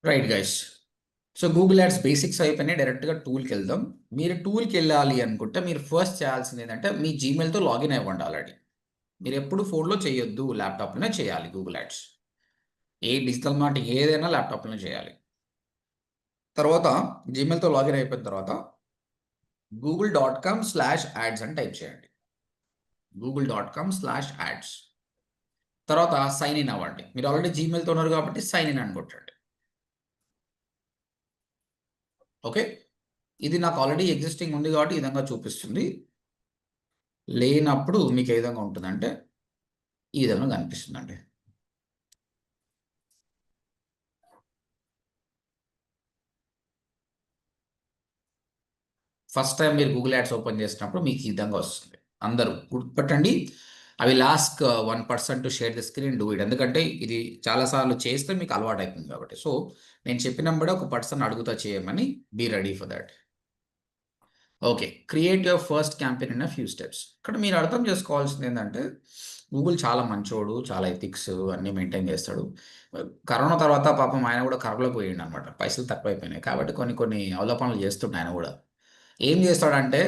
Right guys. So Google ads basics అయిపోయినాయి. డైరెక్ట్గా టూల్కి వెళ్దాం. మీరు టూల్కి వెళ్ళాలి అనుకుంటే మీరు ఫస్ట్ చేయాల్సింది ఏంటంటే మీ జీమెయిల్తో లాగిన్ అవ్వండి ఆల్రెడీ. మీరు ఎప్పుడు ఫోన్లో చేయొద్దు, ల్యాప్టాప్లోనే చేయాలి గూగుల్ యాడ్స్. ఏ డిజిటల్ మార్కెటింగ్ ఏదైనా ల్యాప్టాప్లోనే చేయాలి. తర్వాత జీమెయిల్తో లాగిన్ అయిపోయిన తర్వాత google.com/ads అని టైప్ చేయండి. google.com/ads. తర్వాత సైన్ ఇన్ అవ్వండి. మీరు ఆల్రెడీ జీమెయిల్తో ఉన్నారు కాబట్టి సైన్ ఇన్ అని కొట్టండి. ఓకే, ఇది నాకు ఆల్రెడీ ఎగ్జిస్టింగ్ ఉంది కాబట్టి ఈ విధంగా చూపిస్తుంది. లేనప్పుడు మీకు ఏ విధంగా ఉంటుందంటే ఈ విధంగా కనిపిస్తుందండి. ఫస్ట్ టైం మీరు గూగుల్ యాడ్స్ ఓపెన్ చేసినప్పుడు మీకు ఈ విధంగా వస్తుంది. అందరూ గుర్తుపెట్టండి, అవి last 1% to share the screen do it. ఎందుకంటే ఇది చాలాసార్లు చేస్తే మీకు అలవాటు అవుతుంది కాబట్టి. సో నేను చెప్పినప్పుడు ఒక పర్సన్ అడుగుతా చేయమని, be ready for that. Okay, create your first campaign in a few steps. ఇక్కడ మీరు అర్థం చేసుకోవాల్సింది ఏంటంటే గూగుల్ చాలా మంచోడు, చాలా ఎథిక్స్ అన్నీ మెయింటైన్ చేస్తాడు. కరోనా తర్వాత పాపం ఆయన కూడా కర్రలో పోయిండు అనమాట. పైసలు తక్కువైపోయినాయి కాబట్టి కొన్ని అవలోపనలు చేస్తుండే ఆయన కూడా. ఏం చేస్తాడంటే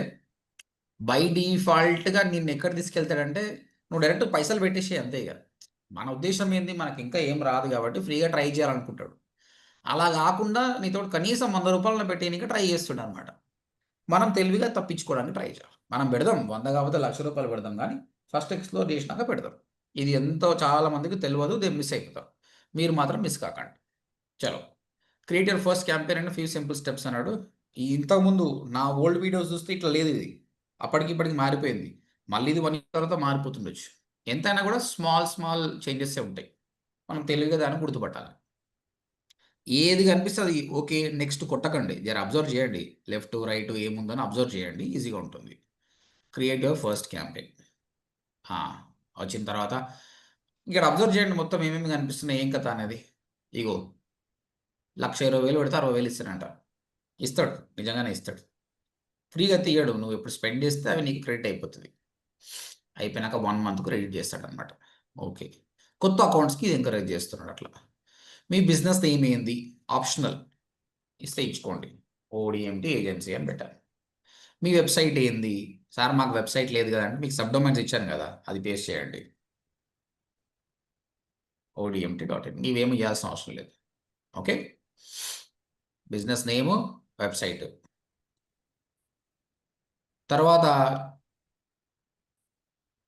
బై డిఫాల్ట్గా నిన్ను ఎక్కడ తీసుకెళ్తాడంటే నువ్వు డైరెక్ట్ పైసలు పెట్టేసి అంతే. ఇక మన ఉద్దేశం ఏంది, మనకి ఇంకా ఏం రాదు కాబట్టి ఫ్రీగా ట్రై చేయాలనుకుంటాడు. అలా కాకుండా నీతో కనీసం ₹100 పెట్టేయడానికి ట్రై చేస్తుండే అనమాట. మనం తెలివిగా తప్పించుకోవడానికి ట్రై చేయాలి. మనం పెడదాం 100 కాకపోతే ₹1,00,000 పెడదాం, కానీ ఫస్ట్ ఎక్స్ప్లోర్ చేసినాక పెడదాం. ఇది ఎంతో చాలా మందికి తెలియదు, దే మిస్ అయిపోతారు. మీరు మాత్రం మిస్ కాకండి. చలో, create your first campaign and few simple steps అన్నాడు. ఇంతకుముందు నా ఓల్డ్ వీడియోస్ చూస్తే ఇట్లా లేదు, ఇది అప్పటికిప్పటికి మారిపోయింది. మళ్ళీ ఇది 1 ఇయర్ తర్వాత మారిపోతుండొచ్చు. ఎంతైనా కూడా స్మాల్ చేంజెస్ ఉంటాయి. మనం తెలివిగా దాన్ని గుర్తుపట్టాలి. ఏది కనిపిస్తుంది ఓకే నెక్స్ట్ కొట్టకండి, జర అబ్జర్వ్ చేయండి, లెఫ్ట్ రైట్ ఏముందని అబ్జర్వ్ చేయండి, ఈజీగా ఉంటుంది. క్రియేట్ యువర్ ఫస్ట్ క్యాంపెయిన్ వచ్చిన తర్వాత ఇక్కడ అబ్జర్వ్ చేయండి మొత్తం ఏమేమి కనిపిస్తున్నాయి, ఏం కథ అనేది. ఇగో 1,20,000 పెడితే 60,000 ఇస్తాడంట. ఇస్తాడు, నిజంగానే ఇస్తాడు. ఫ్రీగా తీయడు, నువ్వు ఎప్పుడు స్పెండ్ చేస్తే అవి నీకు క్రెడిట్ అయిపోతుంది. అయిపోయినాక 1 మంత్కు క్రెడిట్ చేస్తాడు అనమాట. ఓకే, కొత్త అకౌంట్స్కి ఇది ఎంకరేజ్ చేస్తున్నాడు అట్లా. మీ బిజినెస్ ఏమైంది ఆప్షనల్ ఇస్తే ఇచ్చుకోండి, ఓడిఎంటి ఏజెన్సీ అని పెట్టాలి. మీ వెబ్సైట్ ఏంది సార్, మాకు వెబ్సైట్ లేదు కదా అంటే మీకు సబ్డొమైన్స్ ఇచ్చాను కదా, అది పేస్ట్ చేయండి, ODMT.in. నీవేమి చేయాల్సిన అవసరం లేదు. ఓకే, బిజినెస్ నేము, వెబ్సైట్. తర్వాత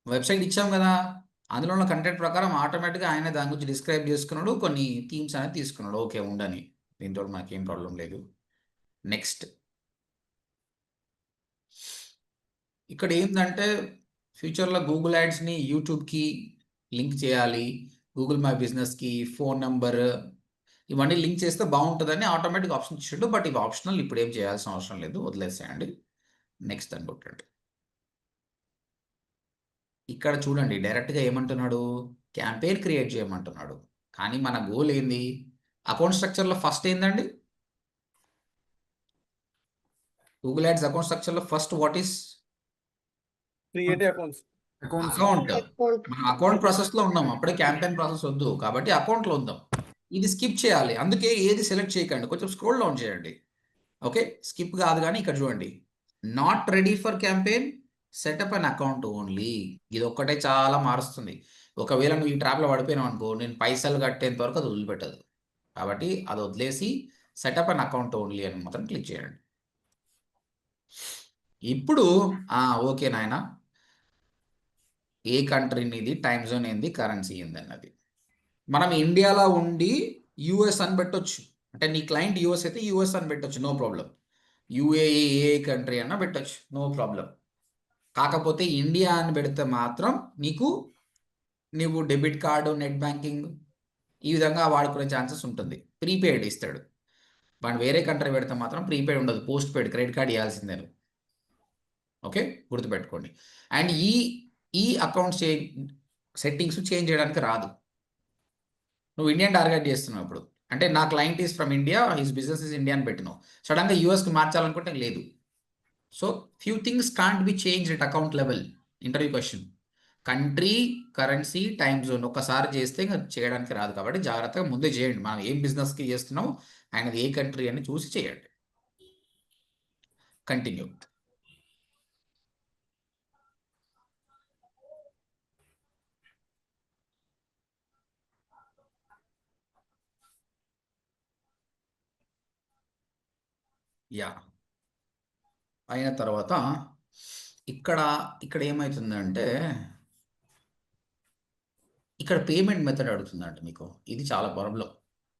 వెబ్సైట్ ఇచ్చాం కదా, అందులో ఉన్న కంటెంట్ ప్రకారం ఆటోమేటిక్గా ఆయన దాని గురించి డిస్క్రైబ్ చేసుకున్నాడు, కొన్ని థీమ్స్ అనేది తీసుకున్నాడు. ఓకే ఉండని, దీంతో మాకేం ప్రాబ్లం లేదు. నెక్స్ట్, ఇక్కడ ఏంటంటే ఫ్యూచర్లో గూగుల్ యాడ్స్ని యూట్యూబ్కి లింక్ చేయాలి, గూగుల్ మై బిజినెస్కి, ఫోన్ నెంబర్ ఇవన్నీ లింక్ చేస్తే బాగుంటుందని ఆటోమేటిక్ ఆప్షన్ ఇచ్చాడు. బట్ ఇవి ఆప్షనల్, ఇప్పుడు ఏం చేయాల్సిన అవసరం లేదు, వదిలేసేయండి. నెక్స్ట్ అని కొట్టండి. ఇక్కడ చూడండి డైరెక్ట్గా ఏమంటున్నాడు, క్యాంపెయిన్ క్రియేట్ చేయమంటున్నాడు. కానీ మన గోల్ ఏంది, అకౌంట్ స్ట్రక్చర్లో ఫస్ట్ ఏందండి, గూగుల్ యాడ్స్ అకౌంట్ స్ట్రక్చర్లో first what is create accounts. Account. మనం అకౌంట్ ప్రాసెస్లో ఉన్నాం, అప్పుడే క్యాంపెయిన్ ప్రాసెస్ వద్దు కాబట్టి అకౌంట్లో ఉందాం. ఇది స్కిప్ చేయాలి, అందుకే ఏది సెలెక్ట్ చేయకండి, కొంచెం స్క్రోల్ డౌన్ చేయండి. ఓకే, స్కిప్ కాదు కానీ ఇక్కడ చూడండి, not ready for campaign, setup an account only. ఇది ఒక్కటే చాలా మారుస్తుంది. ఒకవేళ నువ్వు ఈ ట్రాప్లో పడిపోయినావు అనుకో, నేను పైసలు కట్టేంత వరకు అది వదిలిపెట్టదు. కాబట్టి అది వదిలేసి సెటప్ అన్ అకౌంట్ ఓన్లీ అని మాత్రం క్లిక్ చేయండి. ఇప్పుడు ఓకే నాయన, ఏ కంట్రీ నీది, టైం జోన్ ఏంది, కరెన్సీ ఏంది అన్నది. మనం ఇండియాలో ఉండి యూఎస్ అని పెట్టొచ్చు, అంటే నీ క్లయింట్ యూఎస్ అయితే యూఎస్ అని పెట్టొచ్చు, నో ప్రాబ్లం. యూఏఈ ఏ కంట్రీ అన్నా పెట్టొచ్చు, నో ప్రాబ్లం. కాకపోతే ఇండియా అని పెడితే మాత్రం నీవు డెబిట్ కార్డు, నెట్ బ్యాంకింగ్ ఈ విధంగా వాడుకునే ఛాన్సెస్ ఉంటుంది. ప్రీపెయిడ్ ఇస్తాడు, వాడు వేరే కంట్రీ పెడితే మాత్రం ప్రీపెయిడ్ ఉండదు, పోస్ట్ పెయిడ్ క్రెడిట్ కార్డ్ ఇవ్వాల్సిందే. ఓకే, గుర్తుపెట్టుకోండి. అండ్ ఈ అకౌంట్ సెట్టింగ్స్ చేంజ్ చేయడానికి రాదు. నువ్వు ఇండియన్ టార్గెట్ చేస్తున్నావు ఇప్పుడు, అంటే నా client is from India, his business is India అని పెట్టినావు, సడన్గా యూఎస్కి మార్చాలనుకుంటే లేదు. So few things can't be change at account level, interview question. Country, currency, time zone ఒక్కసారి చేస్తే ఇంకా చేయడానికి రాదు. కాబట్టి జాగ్రత్తగా ముందే చేయండి. మనం ఏం బిజినెస్కి చేస్తున్నాం, ఆయనది ఏ కంట్రీ అని చూసి చేయండి. కంటిన్యూ. యా, అయిన తర్వాత ఇక్కడ ఇక్కడ ఏమవుతుందంటే ఇక్కడ పేమెంట్ మెథడ్ అడుగుతుందండి మీకు. ఇది చాలా ప్రాబ్లం.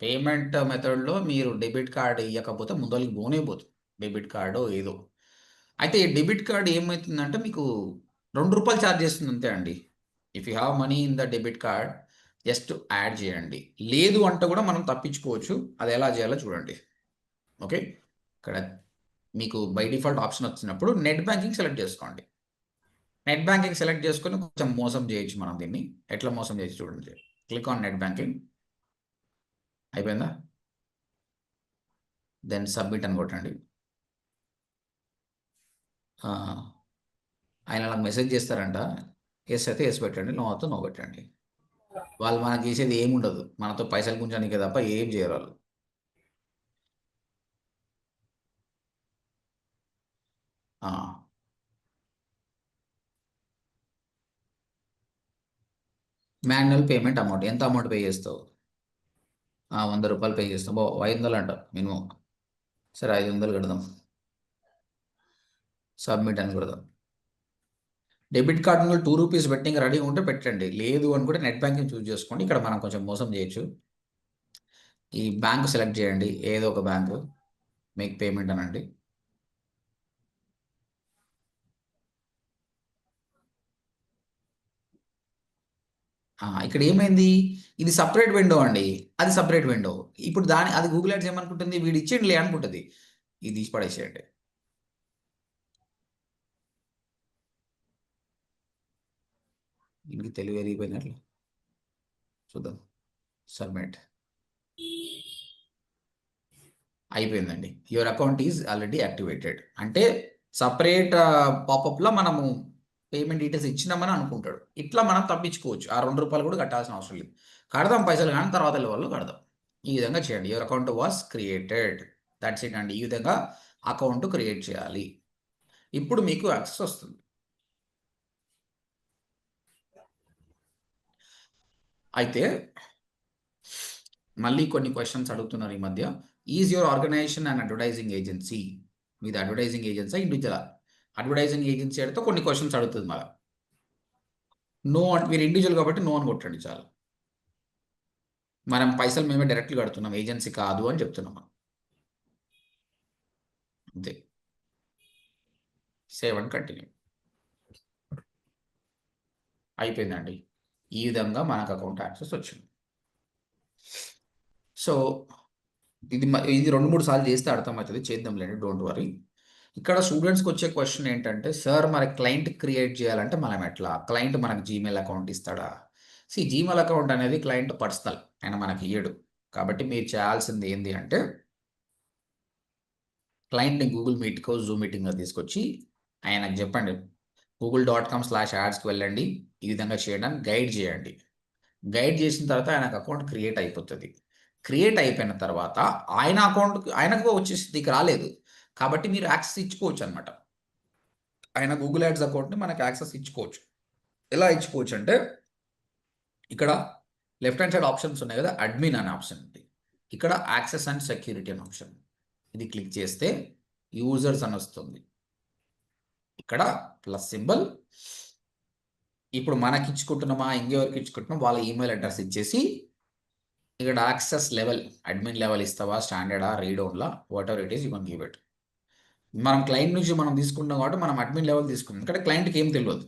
పేమెంట్ మెథడ్లో మీరు డెబిట్ కార్డ్ ఇవ్వకపోతే ముందరికి పోనే పోతుంది, డెబిట్ కార్డు ఏదో. అయితే ఈ డెబిట్ కార్డ్ ఏమవుతుందంటే మీకు ₹2 ఛార్జ్ చేస్తుంది అంతే అండి. If you have money in the debit card just add చేయండి. లేదు అంటే కూడా మనం తప్పించుకోవచ్చు. అది ఎలా చేయాలో చూడండి. ఓకే, ఇక్కడ మీకు బై డిఫాల్ట్ ఆప్షన్ వచ్చినప్పుడు నెట్ బ్యాంకింగ్ సెలెక్ట్ చేసుకోండి. నెట్ బ్యాంకింగ్ సెలెక్ట్ చేసుకొని కొంచెం మోసం చేయొచ్చు మనం దీన్ని. ఎట్లా మోసం చేయొచ్చు చూడండి. Click on net banking. అయిపోయిందా? దెన్ సబ్మిట్ అని కొట్టండి. ఆయన నాకు మెసేజ్ చేస్తారంట. ఎస్ అయితే ఎస్ పెట్టండి, నో అయితే నో పెట్టండి. వాళ్ళు మనకి చేసేది ఏముండదు, మనతో పైసలు గుంజానికే తప్ప ఏం చేయరు వాళ్ళు. మాన్యువల్ పేమెంట్ అమౌంట్ ఎంత అమౌంట్ పే చేస్తావు? ₹100 పే చేస్తాం. 500 అంట మినిమం. సరే 500 కడదాం. సబ్మిట్ అని కొడదాం. డెబిట్ కార్డు మీద ₹2 బెట్టింగ్ రెడీగా ఉంటే పెట్టండి. లేదు అనుకుంటే నెట్ బ్యాంకింగ్ చూస్ చేసుకోండి. ఇక్కడ మనం కొంచెం మోసం చేయొచ్చు. ఈ బ్యాంకు సెలెక్ట్ చేయండి, ఏదో ఒక బ్యాంకు. మేక్ పేమెంట్ అనండి. ఇక్కడ ఏమైంది, ఇది సపరేట్ విండో అండి, అది సపరేట్ విండో. ఇప్పుడు అది గూగుల్ యాడ్స్ ఏమనుకుంటుంది, వీడు ఇచ్చిండిలే అనుకుంటుంది. ఇది తీసి పడేసేయండి. దీనికి తెలుగు ఎరిగిపోయినట్లు చూద్దాం. సబ్మిట్ అయిపోయిందండి. Your account is already activated. అంటే సపరేట్ పాపప్లో మనము పేమెంట్ డీటెయిల్స్ ఇచ్చినామని అనుకుంటాడు. ఇట్లా మనం తప్పించుకోవచ్చు. ఆ ₹2 కూడా కట్టాల్సిన అవసరం లేదు. కడదాం పైసలు, కానీ తర్వాత లెవెల్లో కడదాం. ఈ విధంగా చేయండి. Your account was created. That's it అండి. ఈ విధంగా అకౌంట్ క్రియేట్ చేయాలి. ఇప్పుడు మీకు యాక్సెస్ వస్తుంది. అయితే మళ్ళీ కొన్ని క్వశ్చన్స్ అడుగుతున్నారు ఈ మధ్య. Is your organisation and advertising agency? మీది advertising agency, individual? Advertising agency అడిగితే కొన్ని క్వశ్చన్స్ అడుగుతుంది మళ్ళీ. నో అంటే మీరు ఇండివిజువల్ కాబట్టి నో అని కొట్టండి చాలు. మనం పైసలు మేమే డైరెక్ట్గా కడుతున్నాం, ఏజెన్సీ కాదు అని చెప్తున్నాం మనం. అంతే. Save and continue. అయిపోయిందండి. ఈ విధంగా మనకు అకౌంట్ యాక్సెస్ వచ్చింది. సో ఇది 2-3 సార్లు చేస్తే అర్థమవుతుంది. చేద్దాంలేండి, డోంట్ వరీ. ఇక్కడ స్టూడెంట్స్కి వచ్చే క్వశ్చన్ ఏంటంటే, సార్ మరి క్లయింట్ క్రియేట్ చేయాలంటే మనం ఎట్లా? క్లయింట్ మనకు జీమెయిల్ అకౌంట్ ఇస్తాడా? జీమెయిల్ అకౌంట్ అనేది క్లయింట్ పర్సనల్, ఆయన మనకి ఇయ్యడు. కాబట్టి మీరు చేయాల్సింది ఏంటి అంటే, క్లయింట్ని గూగుల్ మీట్కో జూమ్ మీటింగ్లో తీసుకొచ్చి ఆయనకు చెప్పండి, google.com/adsకి వెళ్ళండి, ఈ విధంగా చేయడానికి గైడ్ చేయండి. గైడ్ చేసిన తర్వాత ఆయనకు అకౌంట్ క్రియేట్ అయిపోతుంది. క్రియేట్ అయిపోయిన తర్వాత ఆయన అకౌంట్కి ఆయనకు వచ్చేసి నీకు రాలేదు కాబట్టి మీరు యాక్సెస్ ఇచ్చుకోవచ్చు అనమాట. ఆయన గూగుల్ యాడ్స్ అకౌంట్ని మనకు యాక్సెస్ ఇచ్చుకోవచ్చు. ఎలా ఇచ్చుకోవచ్చు అంటే, ఇక్కడ లెఫ్ట్ హ్యాండ్ సైడ్ ఆప్షన్స్ ఉన్నాయి కదా, అడ్మిన్ అనే ఆప్షన్ ఉంది. ఇక్కడ యాక్సెస్ అండ్ సెక్యూరిటీ అనే ఆప్షన్, ఇది క్లిక్ చేస్తే యూజర్స్ అని వస్తుంది. ఇక్కడ ప్లస్ సింబల్. ఇప్పుడు మనకి ఇచ్చుకుంటున్నామా, ఇంకెవరికి ఇచ్చుకుంటున్నాం, వాళ్ళ ఈమెయిల్ అడ్రస్ ఇచ్చేసి ఇక్కడ యాక్సెస్ లెవెల్, అడ్మిన్ లెవెల్ ఇస్తావా, స్టాండర్డా, రీడ్ ఓన్లా, whatever it is you can give it. మనం క్లయింట్ నుంచి మనం తీసుకుంటాం కాబట్టి మనం అడ్మిన్ లెవెల్ తీసుకుంటాం. ఇక్కడ క్లయింట్కి ఏం తెలియదు.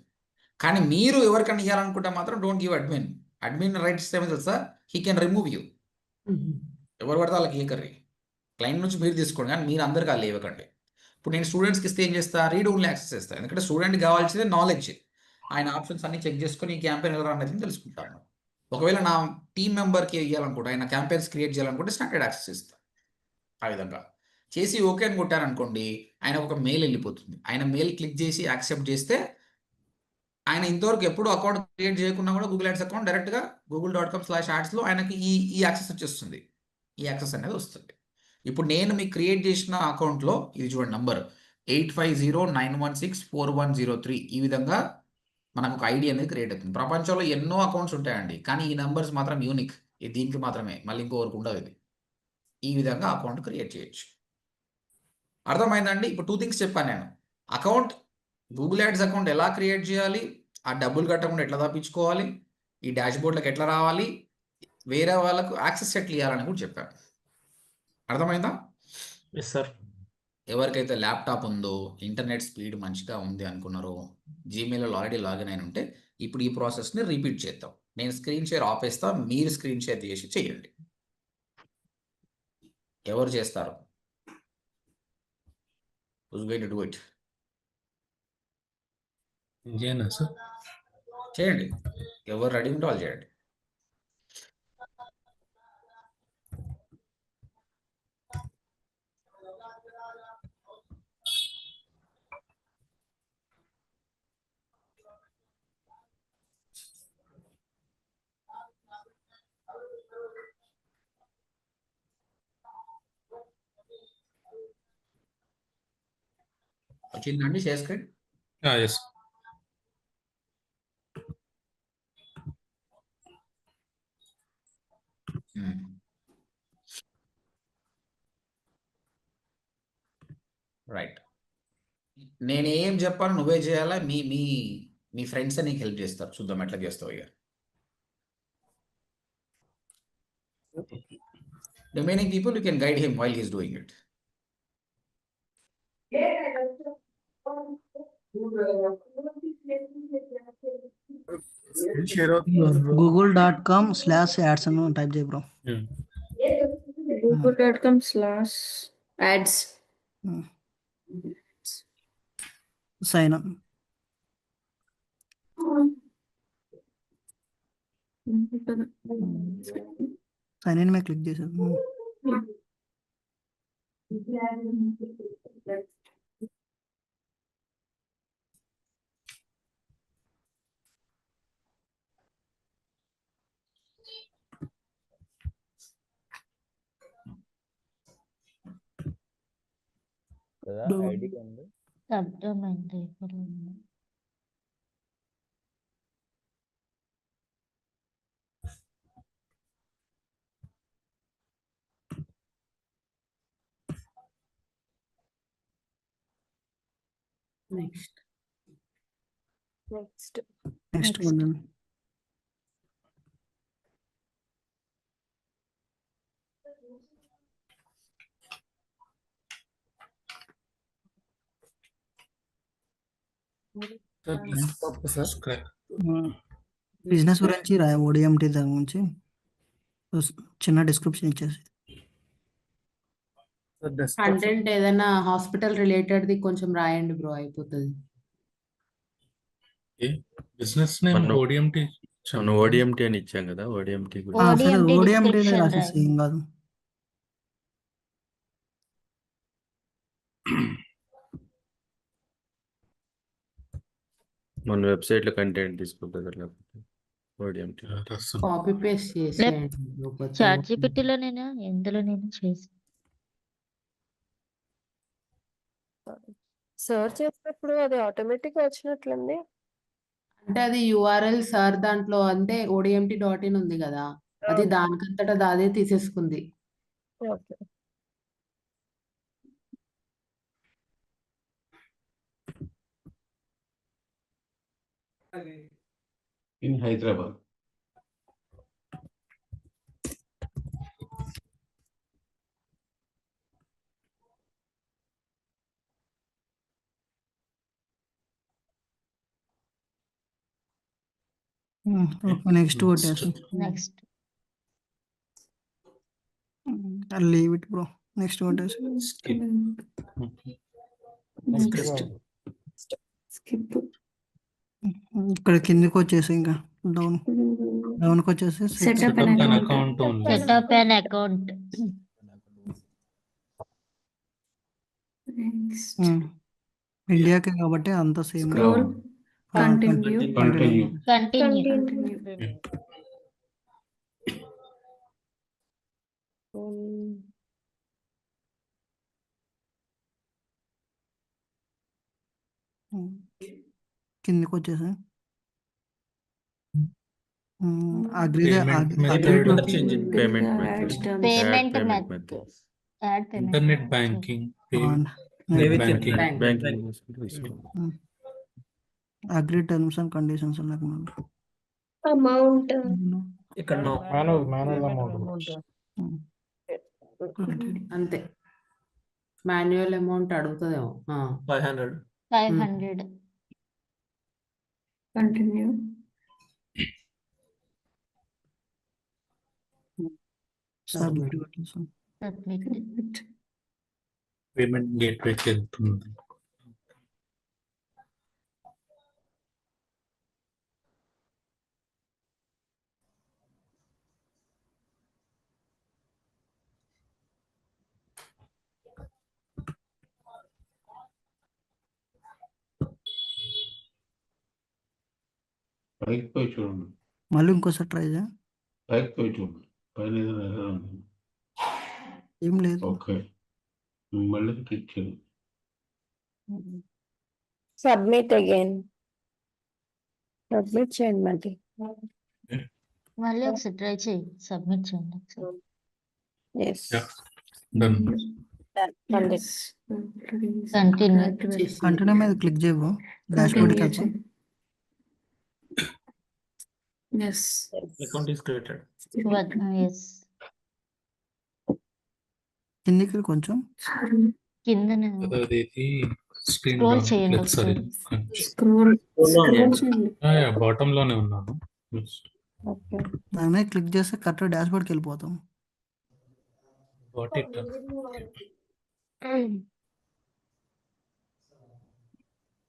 కానీ మీరు ఎవరికైనా ఇవ్వాలనుకుంటే మాత్రం don't give admin. Admin rights ఏమో తెలుసా, హీ కెన్ రిమూవ్ యూ. ఎవరు పడితే వాళ్ళకి ఇవ్వకర్రీ. క్లయింట్ నుంచి మీరు తీసుకోండి, కానీ మీరు అందరికీ వాళ్ళు ఇవ్వకండి. ఇప్పుడు నేను స్టూడెంట్స్కి ఇస్తే ఏం చేస్తా, రీడ్ ఓన్లీ యాక్సెస్ చేస్తాను. ఎందుకంటే స్టూడెంట్కి కావాల్సింది నాలెడ్జ్. ఆయన ఆప్షన్స్ అన్ని చెక్ చేసుకొని ఈ క్యాంపెయిన్ ఎలా రన్ అవుతుందని తెలుసుకుంటాను. ఒకవేళ నా టీం మెంబర్కి ఇవ్వాలనుకుంటే, ఆయన క్యాంపెయిన్స్ క్రియేట్ చేయాలనుకుంటే స్టాండర్డ్ యాక్సెస్ ఇస్తాను. ఆ విధంగా చేసి ఓకే అని కొట్టారనుకోండి, ఆయన ఒక మెయిల్ వెళ్ళిపోతుంది. ఆయన మెయిల్ క్లిక్ చేసి యాక్సెప్ట్ చేస్తే ఆయన ఇంతవరకు ఎప్పుడు అకౌంట్ క్రియేట్ చేయకుండా కూడా గూగుల్ యాడ్స్ అకౌంట్ డైరెక్ట్గా google.com/adsలో ఆయనకి ఈ యాక్సెస్ వచ్చేస్తుంది. ఈ యాక్సెస్ అనేది వస్తుంది. ఇప్పుడు నేను మీకు క్రియేట్ చేసిన అకౌంట్లో ఇది చూడండి నంబర్ 8509164103 ఈ విధంగా మనకు ఒక ఐడి అనేది క్రియేట్ అవుతుంది. ప్రపంచంలో ఎన్నో అకౌంట్స్ ఉంటాయండి, కానీ ఈ నంబర్స్ మాత్రం యూనిక్. ఇది దీనికి మాత్రమే, మళ్ళీ ఇంకోవరకు ఉండదు ఇది. ఈ విధంగా అకౌంట్ క్రియేట్ చేయొచ్చు. అర్థమైందండి? ఇప్పుడు 2 థింగ్స్ చెప్పాను నేను. అకౌంట్ గూగుల్ యాడ్స్ అకౌంట్ ఎలా క్రియేట్ చేయాలి, ఆ డబ్బులు కట్టకుండా ఎట్లా తప్పించుకోవాలి, ఈ డాష్బోర్డ్లకు ఎట్లా రావాలి, వేరే వాళ్ళకు యాక్సెస్ ఎట్లా ఇవ్వాలని కూడా చెప్పాను. అర్థమైందా? Yes sir. ఎవరికైతే ల్యాప్టాప్ ఉందో, ఇంటర్నెట్ స్పీడ్ మంచిగా ఉంది అనుకున్నారో, జీమెయిల్లో ఆల్రెడీ లాగిన్ అయిన ఉంటే ఇప్పుడు ఈ ప్రాసెస్ని రిపీట్ చేద్దాం. నేను స్క్రీన్ షేర్ ఆపేస్తా, మీరు స్క్రీన్ షేర్ చేసి చేయండి. ఎవరు చేస్తారు? Who's going to do it? ఇంకేనా సార్? చేయండి. ఎవరు రెడీ ఉంటే వాళ్ళు చేయండి. వచ్చిందండి షేర్ స్క్రీన్? ఎస్. రైట్. నేనేం చెప్పాను నువ్వే చేయాలా, మీ మీ మీ ఫ్రెండ్స్ నీకు హెల్ప్ చేస్తారు. చూద్దాం ఎట్లా చేస్తావు. ఇక remaining people you can guide him while he's doing it. google.com/ads అని టైప్ చేయి bro. google.com/ads sign up. Sign in మీద క్లిక్ చేశాను. అర్థమైంది. నెక్స్ట్ బిజినెస్ గురించి ODMT దాని గురించి చిన్న డిస్క్రిప్షన్ ఇచ్చేసి కంటెంట్ ఏదైనా హాస్పిటల్ రిలేటెడ్ది కొంచెం రాయండి బ్రో, అయిపోతుంది. బిజినెస్ నేమ్ మనం- ఓడిఎంటి మనం ఓడిఎంటి అని ఇచ్చాం కదా, ఓడిఎంటి సరే ODMT description రాసేసి ఏం కాదు. మన వెబ్సైట్ లో కంటెంట్ తీసుకుంటుంది, లేకపోతే ఓడిఎంటి. కాపీ పేస్ట్ చేసేయండి. చాట్ జీపీటీలో నేను ఎందులో నేను చేసి సర్చ్ చేసినప్పుడు అది ఆటోమేటిక్ వచ్చినట్లుంది. అంటే అది URL సార్ దాంట్లో అంటే ODMT.in ఉంది కదా, అది దానికంతటా అదే తీసేసుకుంది. ఓకే. in Hyderabad. నెక్స్ట్ కొట్టేసి next leave it bro. Next కొట్టేసి స్కిప్. ఇక్కడ కిందకి వచ్చేసి ఇంకా డౌన్కి వచ్చేసి Setup an account setup an account. Next. ఇండియాకి కాబట్టి అంత same. Scroll. Continue. Continue. Continue Continue. కిందికి వచ్చేసి agree Payment method. Payment method. Payment Add payment method method. Add payment internet banking Maybe net banking Bank. Banking తీసుకోండి. Agree terms and conditions Amount. ఇక్కడ no. అంతే manual amount అడుగుతుందేమో 500. 500 Continue. Submit submit payment గేట్వేకి వెళ్తుంది. పైకి పోయి చూడండి. మళ్ళీ ఇంకోసారి ట్రై చేయ పైకి పోయి చూడండి. పైన ఏదైనా error ఉంది. ఏం లేదు ఓకే. మళ్ళీ క్లిక్ చేయండి. Submit again. Submit చేయండి మళ్ళీ. మళ్ళీ ఒకసారి ట్రై చేయి సబ్మిట్ చేయండి ఒకసారి. Yes. Yeah. Done. మళ్ళీ. Continue. కంటిన్యూ మీద క్లిక్ చేయవు డాష్ బోర్డ్కి వచ్చి Yes. Account is created. Yes కిందికి కొంచెం కిందనే అది స్క్రీన్ Scroll చేయండి ఒకసారి Scroll. Scroll చేయండి. బాటమ్ లోనే ఉన్నాను. Okay. దాని మీద క్లిక్ చేస్తే కరెక్ట్ డాష్ బోర్డ్కి వెళ్ళిపోతాం Got it.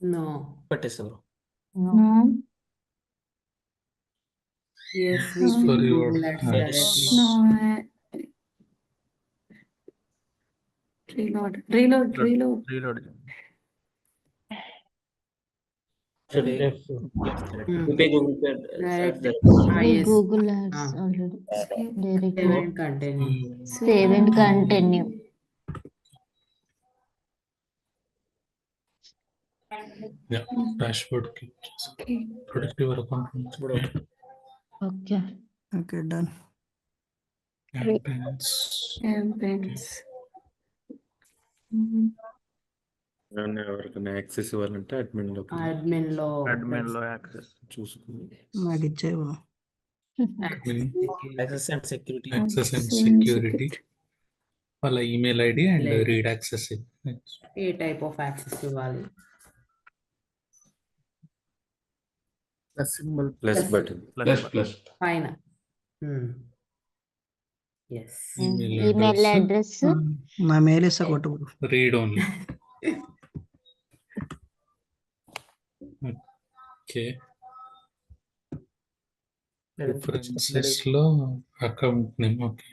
నో పెట్టేసారు. No. yes Sorry, what- directly. No. Reload. Reload. Reload. Reload. Direct. yes Google ads already direct save and continue. Save and continue. Dash board కి Okay. Productive account okay okay done campaigns. Campaigns. ఏమన్నా ఎవరికైనా access ఇవ్వాలంటే admin లో admin లో access. చూసుకుని నాకు ఇచ్చేవు Access and security. Access and Access and security. వాళ్ళ email ID and Email ID. Read access. A type of access ఇవ్వాలి Symbol. Plus button. ప్లస్ పైన ఎస్ ఈమెయిల్ అడ్రస్ నా మెయిల్ ఇస్తా కొట్టు రీడ్ ఓన్లీ. ఓకే ప్రిఫరెన్సెస్ లో account name. Okay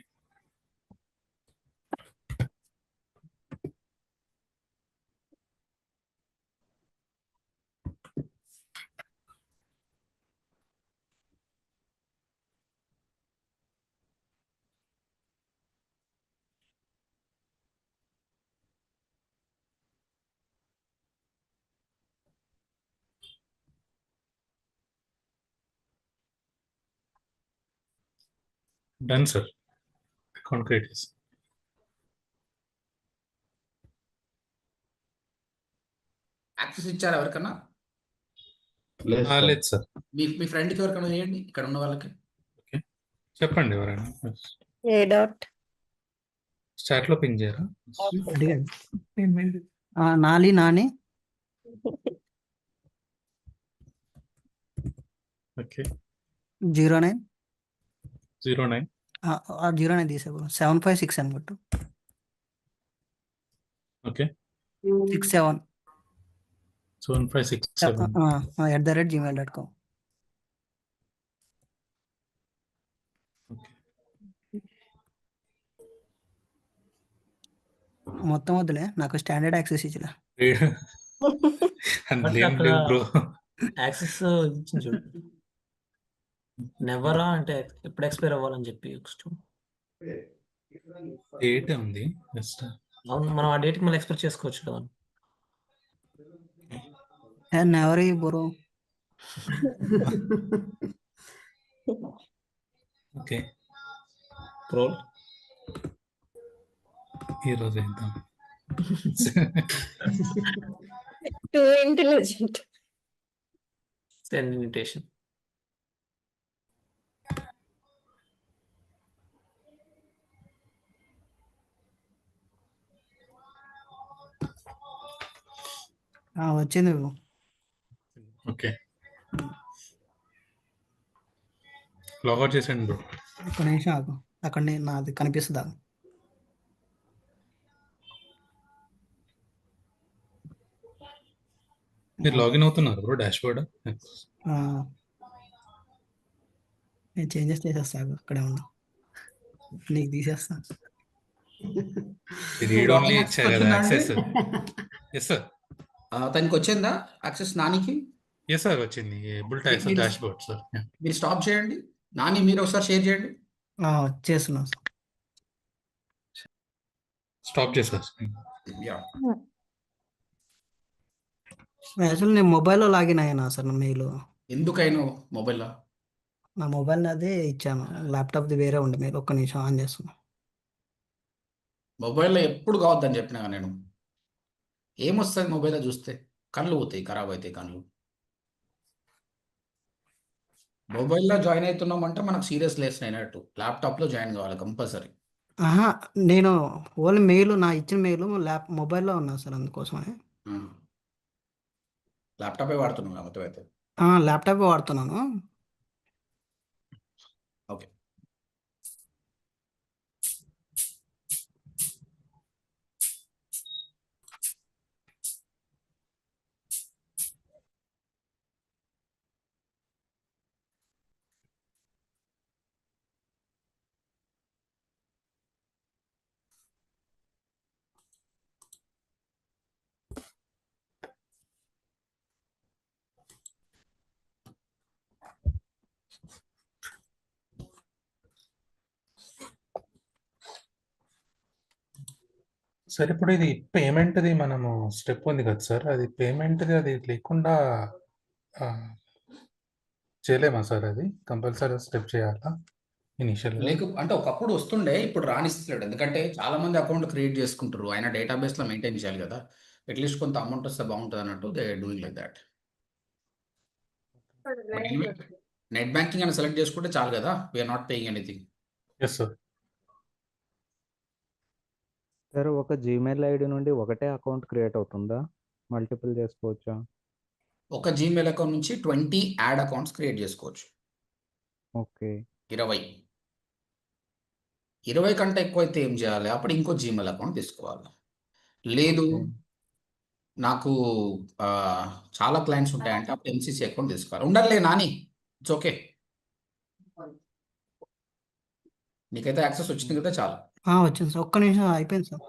done sir. Account create చేసి access ఇచ్చారు ఎవరికన్నా లేదు సార్. మీ ఫ్రెండ్కి ఎవరికైనా చేయండి ఇక్కడ ఉన్న వాళ్ళకి చెప్పండి ఎవరైనా A dot. చాట్ లో పింగ్ చేయరా? అడిగాడు నాని 09 09 09 తీసేపు 756 అని కొట్టు ఓకే 67 7567. @gmail.com. మొత్తం వద్దులే నాకు స్టాండర్డ్ యాక్సెస్ ఇచ్చిరా అందులో ఏం లేవు బ్రో. యాక్సెస్ ఇచ్చింది చూడు. నెవరా అంటే ఎప్పుడు ఎక్స్పైర్ అవ్వాలని చెప్పి చూడు. డేట్ ఉంది జస్ట్ అవును, మనం ఆ డేట్కి మళ్ళీ ఎక్స్పెక్ట్ చేసుకోవచ్చు కదా. Never bro. ఓకే ప్రోల్ ఈరోజు వేద్దాం. Too intelligent. Send invitation. వచ్చింది బ్రో. ఓకే లాగౌట్ చేసేయండి బ్రో. ఒక నిమిషం ఆగు. అక్కడ నాది కనిపిస్తుందా? మీరు లాగిన్ అవుతున్నారు బ్రో డాష్ బోర్డ్. నేను చేంజెస్ చేసేస్తా అక్కడే ఉన్నా. నీకు తీసేస్తా. రీడ్ ఓన్లీ ఇచ్చా కదా యాక్సెస్. ఎస్ సార్, తనకి వచ్చిందా యాక్సెస్ నానికి? ఎస్ సార్ వచ్చింది. బుల్ట్ యాక్సెస్ డాష్ బోర్డ్ సార్. మీరు స్టాప్ చేయండి. నాని మీరు ఒకసారి షేర్ చేయండి. చేస్తున్నా. స్టాప్ చేశారు. యా యాక్చువల్ నేను మొబైల్లో లాగిన్ అయ్యాను సార్. నా మెయిల్ ఎందుకైనా మొబైల్లో నా మొబైల్ అదే ఇచ్చాను. ల్యాప్టాప్ది వేరే ఉండే మెయిల్. ఒక్క నిమిషం ఆన్ చేస్తున్నా. మొబైల్లో ఎప్పుడు కావద్దని చెప్పినా నేను. ఏమొస్తుంది మొబైల్లో చూస్తే? కళ్ళు పోతాయి, ఖరాబ్ అవుతాయి కళ్ళు. మొబైల్లో జాయిన్ అవుతున్నామంటే మనకు సీరియస్ లెసన్ అయినట్టు. ల్యాప్టాప్లో జాయిన్ కావాలి కంపల్సరీ. నేను ఓన్లీ మెయిల్, నా ఇచ్చిన మెయిల్ మొబైల్లో ఉన్నా సార్. అందుకోసమే ల్యాప్టాపే వాడుతున్నాం మొత్తం అయితే. ల్యాప్టాప్ వాడుతున్నాను. ఓకే సార్ ఇప్పుడు ఇది పేమెంట్ది మనము స్టెప్ ఉంది కదా సార్, అది పేమెంట్ది అది లేకుండా చేయలేమా సార్? అది కంపల్సరీ స్టెప్ చేయాలా ఇనిషియల్? అంటే ఒకప్పుడు వస్తుండే, ఇప్పుడు రానిస్తలేడు. ఎందుకంటే చాలా మంది అకౌంట్ క్రియేట్ చేసుకుంటారు. ఆయన డేటాబేస్లో మెయింటైన్ చేయాలి కదా. అట్లీస్ట్ కొంత అమౌంట్ వస్తే బాగుంటుంది అన్నట్టు they doing like that. Net banking అని సెలెక్ట్ చేసుకుంటే చాలు కదా. We're not paying anything. Yes sir. Sir ఒక జీమెయిల్ ఐడి నుండి ఒకటే అకౌంట్ క్రియేట్ అవుతుందా? మల్టిపుల్ చేసుకోవచ్చా? ఒక జీమెయిల్ అకౌంట్ నుంచి 20 యాడ్ అకౌంట్స్ క్రియేట్ చేసుకోవచ్చు. ఓకే 20 కంటే ఎక్కువ అయితే ఏం చేయాలి? అప్పుడు ఇంకో జీమెయిల్ అకౌంట్ తీసుకోవాలి. లేదు నాకు చాలా క్లయింట్స్ ఉంటాయంటే అప్పుడు ఎంసీసీ అకౌంట్ తీసుకోవాలి. ఉండాలి నాని, ఇట్స్ ఓకే. నీకైతే యాక్సెస్ వచ్చింది కదా, చాలు. వచ్చింది సార్. ఒక్క నిమిషం అయిపోయింది సార్.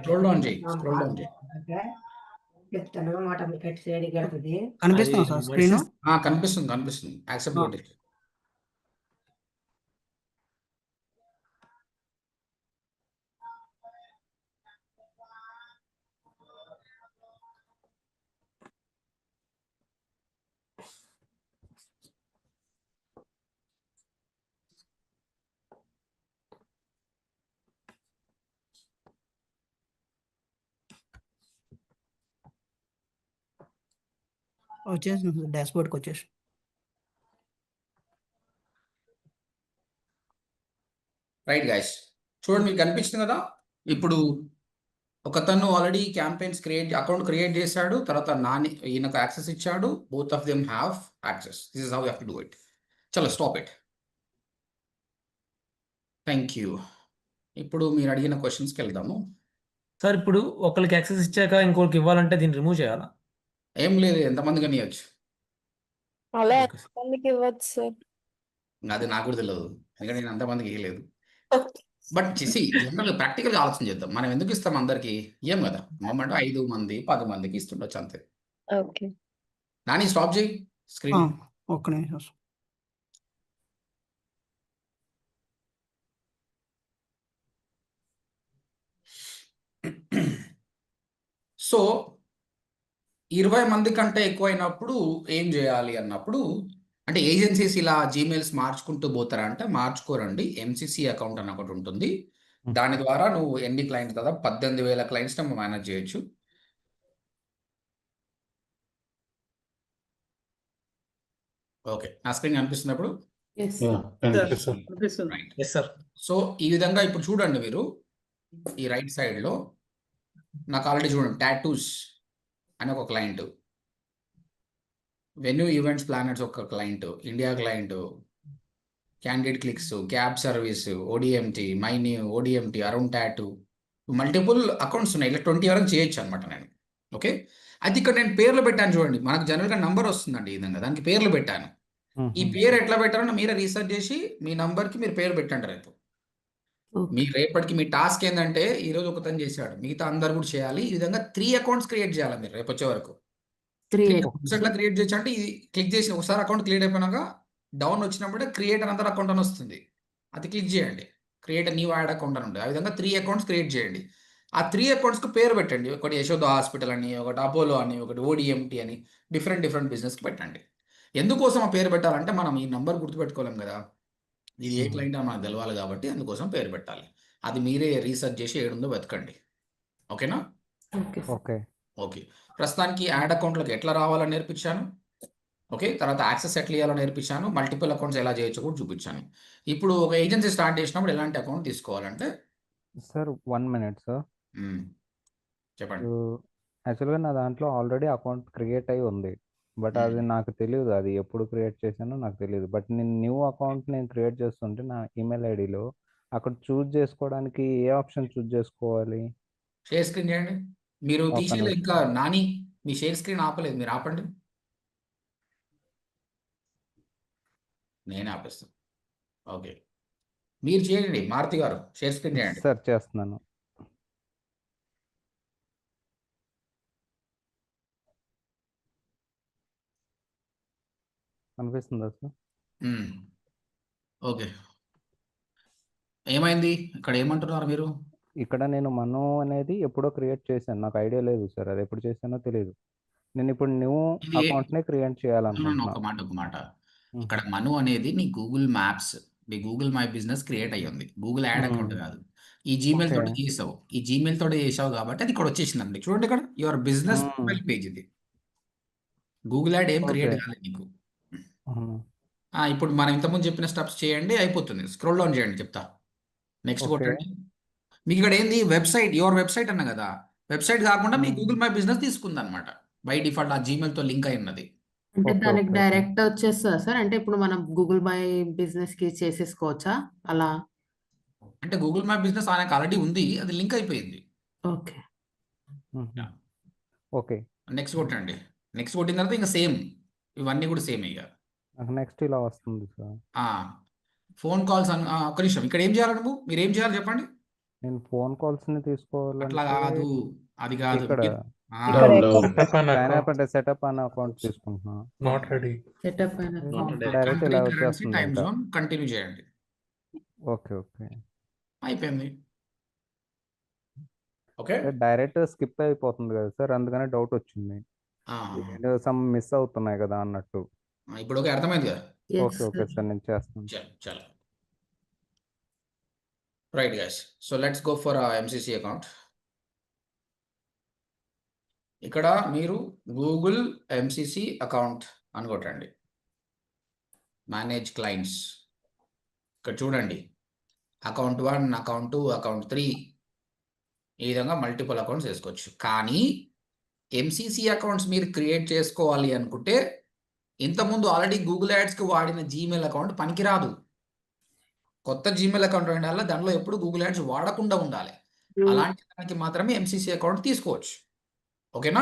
స్క్రోల్ డౌన్ చేయి, స్క్రోల్ డౌన్ చేయి. కనిపిస్తుంది సార్ స్క్రీన్. కనిపిస్తుంది, కనిపిస్తుంది. యాక్సెప్ట్ కొట్టి. వచ్చేసింది సార్. డాష్ బోర్డ్కి వచ్చేసి. రైట్ గైస్, చూడండి మీకు కనిపిస్తుంది కదా. ఇప్పుడు ఒకతను ఆల్రెడీ క్యాంపెయిన్స్ అకౌంట్ క్రియేట్ చేశాడు. తర్వాత ఈయనకు యాక్సెస్ ఇచ్చాడు. Both of them have access. This is how you have to do it. చలో స్టాప్ ఇట్. Thank you. ఇప్పుడు మీరు అడిగిన క్వశ్చన్స్కి వెళ్దాము. సార్ ఇప్పుడు ఒకరికి యాక్సెస్ ఇచ్చాక ఇంకొకరికి ఇవ్వాలంటే దీన్ని రిమూవ్ చేయాలా? ఏం లేదు, ఎంతమంది కానీ ఇవ్వచ్చు. అలా ఓకే సార్. ఎంతమందికి ఇవ్వచ్చు సార్? అది నాకు కూడా తెలియదు, ఎందుకంటే నేను అంతమందికి ఇవ్వలేదు. బట్ చేసి జనరల్ ప్రాక్టికల్గా ఆలోచన చేద్దాం. మనం ఎందుకు ఇస్తాం అందరికి? ఏం కదా, మామూలు 5 మంది 10 మందికి ఇస్తుండొచ్చు అంతే. ఓకే. నాని స్టాప్ చేయి ఆ, స్క్రీన్. ఒక్క నిమిషం. సో 20 మంది కంటే ఎక్కువైనప్పుడు ఏం చేయాలి అన్నప్పుడు, అంటే ఏజెన్సీస్ ఇలా జీమెయిల్స్ మార్చుకుంటూ పోతారా అంటే మార్చుకోరండి. ఎంసీసీ అకౌంట్ అని ఒకటి ఉంటుంది. దాని ద్వారా నువ్వు ఎన్ని క్లయింట్స్ కదా 18,000 క్లయింట్స్ నువ్వు మేనేజ్ చేయొచ్చు. ఓకే, నా స్క్రీన్ కనిపిస్తున్నప్పుడు ఎస్ Yeah, సార్. కనిపిస్తుంది. రైట్. Yes sir. సో ఈ విధంగా ఇప్పుడు చూడండి మీరు ఈ రైట్ సైడ్లో నాకు ఆల్రెడీ చూడండి టాటూస్ అని ఒక క్లయింట్, వెన్యూ ఈవెంట్స్ ప్లానర్స్ ఒక client, India client, candidate clicks, cab service, ODMT, minute, ODMT, around tattoo, multiple accounts ఉన్నాయి. ఇలా 20 వరకు చేయొచ్చు అనమాట నేను. ఓకే, అది ఇక్కడ నేను పేర్లు పెట్టాను చూడండి. మనకు జనరల్గా నంబర్ వస్తుందండి ఈ విధంగా, దానికి పేర్లు పెట్టాను. ఈ పేరు ఎట్లా పెట్టారో మీరే రీసెర్చ్ చేసి మీ నంబర్కి మీరు పేరు పెట్టండి రేపు. మీ రేపటికి మీ టాస్క్ ఏంటంటే ఈరోజు ఒకతను చేశాడు, మిగతా అందరు కూడా చేయాలి. ఈ విధంగా 3 అకౌంట్స్ క్రియేట్ చేయాలి మీరు రేపు వచ్చే వరకు. 3 3 అకౌంట్స్ ఎట్లా క్రియేట్ చేయొచ్చు అంటే, ఇది క్లిక్ చేసి ఒకసారి అకౌంట్ క్రియేట్ అయిపోయినాక డౌన్ వచ్చినప్పుడే క్రియేట్ అనదర్ అకౌంట్ అని వస్తుంది. అది క్లిక్ చేయండి, క్రియేట్ న్యూ యాడ్ అకౌంట్ అని ఉంటుంది. ఆ విధంగా 3 అకౌంట్స్ క్రియేట్ చేయండి. ఆ 3 అకౌంట్స్కి పేరు పెట్టండి. ఒకటి యశోద హాస్పిటల్ అని, ఒకటి అపోలో అని, ఒకటి ఓడిఎంటీ అని, డిఫరెంట్ బిజినెస్కి పెట్టండి. ఎందుకోసం ఆ పేరు పెట్టాలంటే మనం ఈ నంబర్ గుర్తుపెట్టుకోలేం కదా, ఇది ఏ క్లయింట్ అని మనకు తెలవాలి కాబట్టి అందుకోసం పేరు పెట్టాలి. అది మీరే రీసెర్చ్ చేసి ఏడుందో వెతకండి. ఓకేనా? Okay okay. ఓకే, ప్రస్తుతానికి యాడ్ అకౌంట్లోకి ఎట్లా రావాలో నేర్పించాను. ఓకే, తర్వాత యాక్సెస్ ఎట్లా ఇవ్వాలో నేర్పించాను. మల్టిపుల్ అకౌంట్స్ ఎలా చేయొచ్చో కూడా చూపించాను. ఇప్పుడు ఒక ఏజెన్సీ స్టార్ట్ చేసినప్పుడు ఎలాంటి అకౌంట్ తీసుకోవాలంటే, సార్ 1 మినిట్ సార్. చెప్పండి. యాక్చువల్గా నా దాంట్లో ఆల్రెడీ అకౌంట్ క్రియేట్ అయి ఉంది. బట్ అది నాకు తెలియదు, అది ఎప్పుడు క్రియేట్ చేశానో నాకు తెలియదు. బట్ నేను న్యూ అకౌంట్ నేను క్రియేట్ చేస్తుంటే నా ఈమెయిల్ ఐడిలో అక్కడ చూజ్ చేసుకోవడానికి ఏ ఆప్షన్ చూజ్ చేసుకోవాలి? షేర్ స్క్రీన్ చేయండి. మీరు ఒక తీసేయాలి. నిమిషం. ఇంకా నాని మీ షేర్ స్క్రీన్ ఆపలేదు, మీరు ఆపండి. నేనే ఆపేస్తాను. ఓకే, మీరు చేయండి మారుతి గారు, షేర్ స్క్రీన్ చేయండి. సార్ చేస్తున్నాను. కనిపిస్తుందా సార్? ఓకే, ఏమైంది ఇక్కడ, ఏమంటున్నారు మీరు? ఇక్కడ నేను మను అనేది ఎప్పుడో క్రియేట్ చేశాను, నాకు ఐడియా లేదు సార్ అది ఎప్పుడు చేశానో తెలియదు. నేను ఇప్పుడు న్యూ ఇది అకౌంట్ని క్రియేట్ చేయాలనుకుంటున్నా. ఒక మాట ఇక్కడ మను అనేది నీ గూగుల్ మ్యాప్స్, నీ గూగుల్ మై బిజినెస్ క్రియేట్ అయ్యి ఉంది. గూగుల్ యాడ్ అకౌంట్ కాదు. ఈ జీమెయిల్ ఓకే. తోటి చేసావు, ఈ జీమెయిల్ తోటి చేసావు కాబట్టి అది ఇక్కడ వచ్చేసిందండి. చూడండి ఇక్కడ యువర్ బిజినెస్ ప్రొఫైల్ పేజ్ ఇది. గూగుల్ యాడ్ ఏం క్రియేట్ ఓకే. కాలేదు నీకు. అవును. ఇప్పుడు మనం ఇంతకుముందు చెప్పిన స్టెప్స్ చేయండి, అయిపోతుంది. స్క్రోల్ డౌన్ చేయండి, చెప్తా. Next okay. కొట్టండి. మీకు ఇక్కడ ఏంది వెబ్సైట్, యువర్ వెబ్సైట్ అన్న కదా, వెబ్సైట్ కాకుండా మీ గూగుల్ మై బిజినెస్ తీసుకుంది అనమాట. బై డిఫాల్ట్ ఆ జీమెయిల్ తో లింక్ అయి ఉన్నది. అంటే ఓకే. దానికి ఓకే. ఓకే. డైరెక్ట్ వచ్చేస్తుందా సార్? అంటే ఇప్పుడు మనం గూగుల్ మై బిజినెస్ కి చేసేసుకోవచ్చా అలా? అంటే గూగుల్ మై బిజినెస్ ఆయనకు ఆల్రెడీ ఉంది, అది లింక్ అయిపోయింది. ఓకే మ్మ్. ఓకే. నెక్స్ట్ కొట్టండి. నెక్స్ట్ కొట్టిన తర్వాత ఇంకా సేమ్, ఇవన్నీ కూడా సేమ్ ఇక. నాకు నెక్స్ట్ ఇలా వస్తుంది సార్. ఫోన్ కాల్స్ ఒక్క నిమిషం, ఇక్కడ ఏం చేయాలి నువ్వు, మీరు ఏం చేయాలి చెప్పండి. నేను ఫోన్ కాల్స్ని అట్లా తీసుకోవాలంటే కాదు, అది కాదు. ఇక్కడ ఇక్కడ Down, account. down. Setup an sign account. Up అంటే సెటప్ అనే అకౌంట్ తీసుకుంటున్నా. Not ready. సెటప్ అయిన డైరెక్ట్ ఇలా కరెన్సీ వచ్చేస్తుంది టైమ్ ఇంకా. జోన్ కంటిన్యూ చేయండి, ఓకే. ఓకే. అయిపోయింది. ఓకే, డైరెక్ట్ స్కిప్ అయిపోతుంది కదా సార్, అందుకనే డౌట్ వచ్చింది. సమ్ మిస్ అవుతున్నాయి కదా అన్నట్టు. ఇప్పుడు ఓకే, అర్థమైంది కదా. ఓకే. ఓకే సార్, నేను చేస్తాను. చలో right guys, so let's go for MCC account. ఇక్కడ మీరు గూగుల్ ఎంసీసీ అకౌంట్ అని కొట్టండి, మేనేజ్ క్లయింట్స్. ఇక్కడ చూడండి అకౌంట్ 1, అకౌంట్ 2, అకౌంట్ 3, ఈ విధంగా మల్టిపుల్ అకౌంట్స్ వేసుకోవచ్చు. కానీ ఎంసీసీ అకౌంట్స్ మీరు క్రియేట్ చేసుకోవాలి అనుకుంటే ఇంతకుముందు ఆల్రెడీ గూగుల్ యాడ్స్కి వాడిన జీమెయిల్ అకౌంట్ పనికిరాదు. కొత్త జీమెయిల్ అకౌంట్ ఉండాలి, దాంట్లో ఎప్పుడు గూగుల్ యాడ్స్ వాడకుండా ఉండాలి. అలాంటి దానికి మాత్రమే ఎంసీసీ అకౌంట్ తీసుకోవచ్చు. ఓకేనా?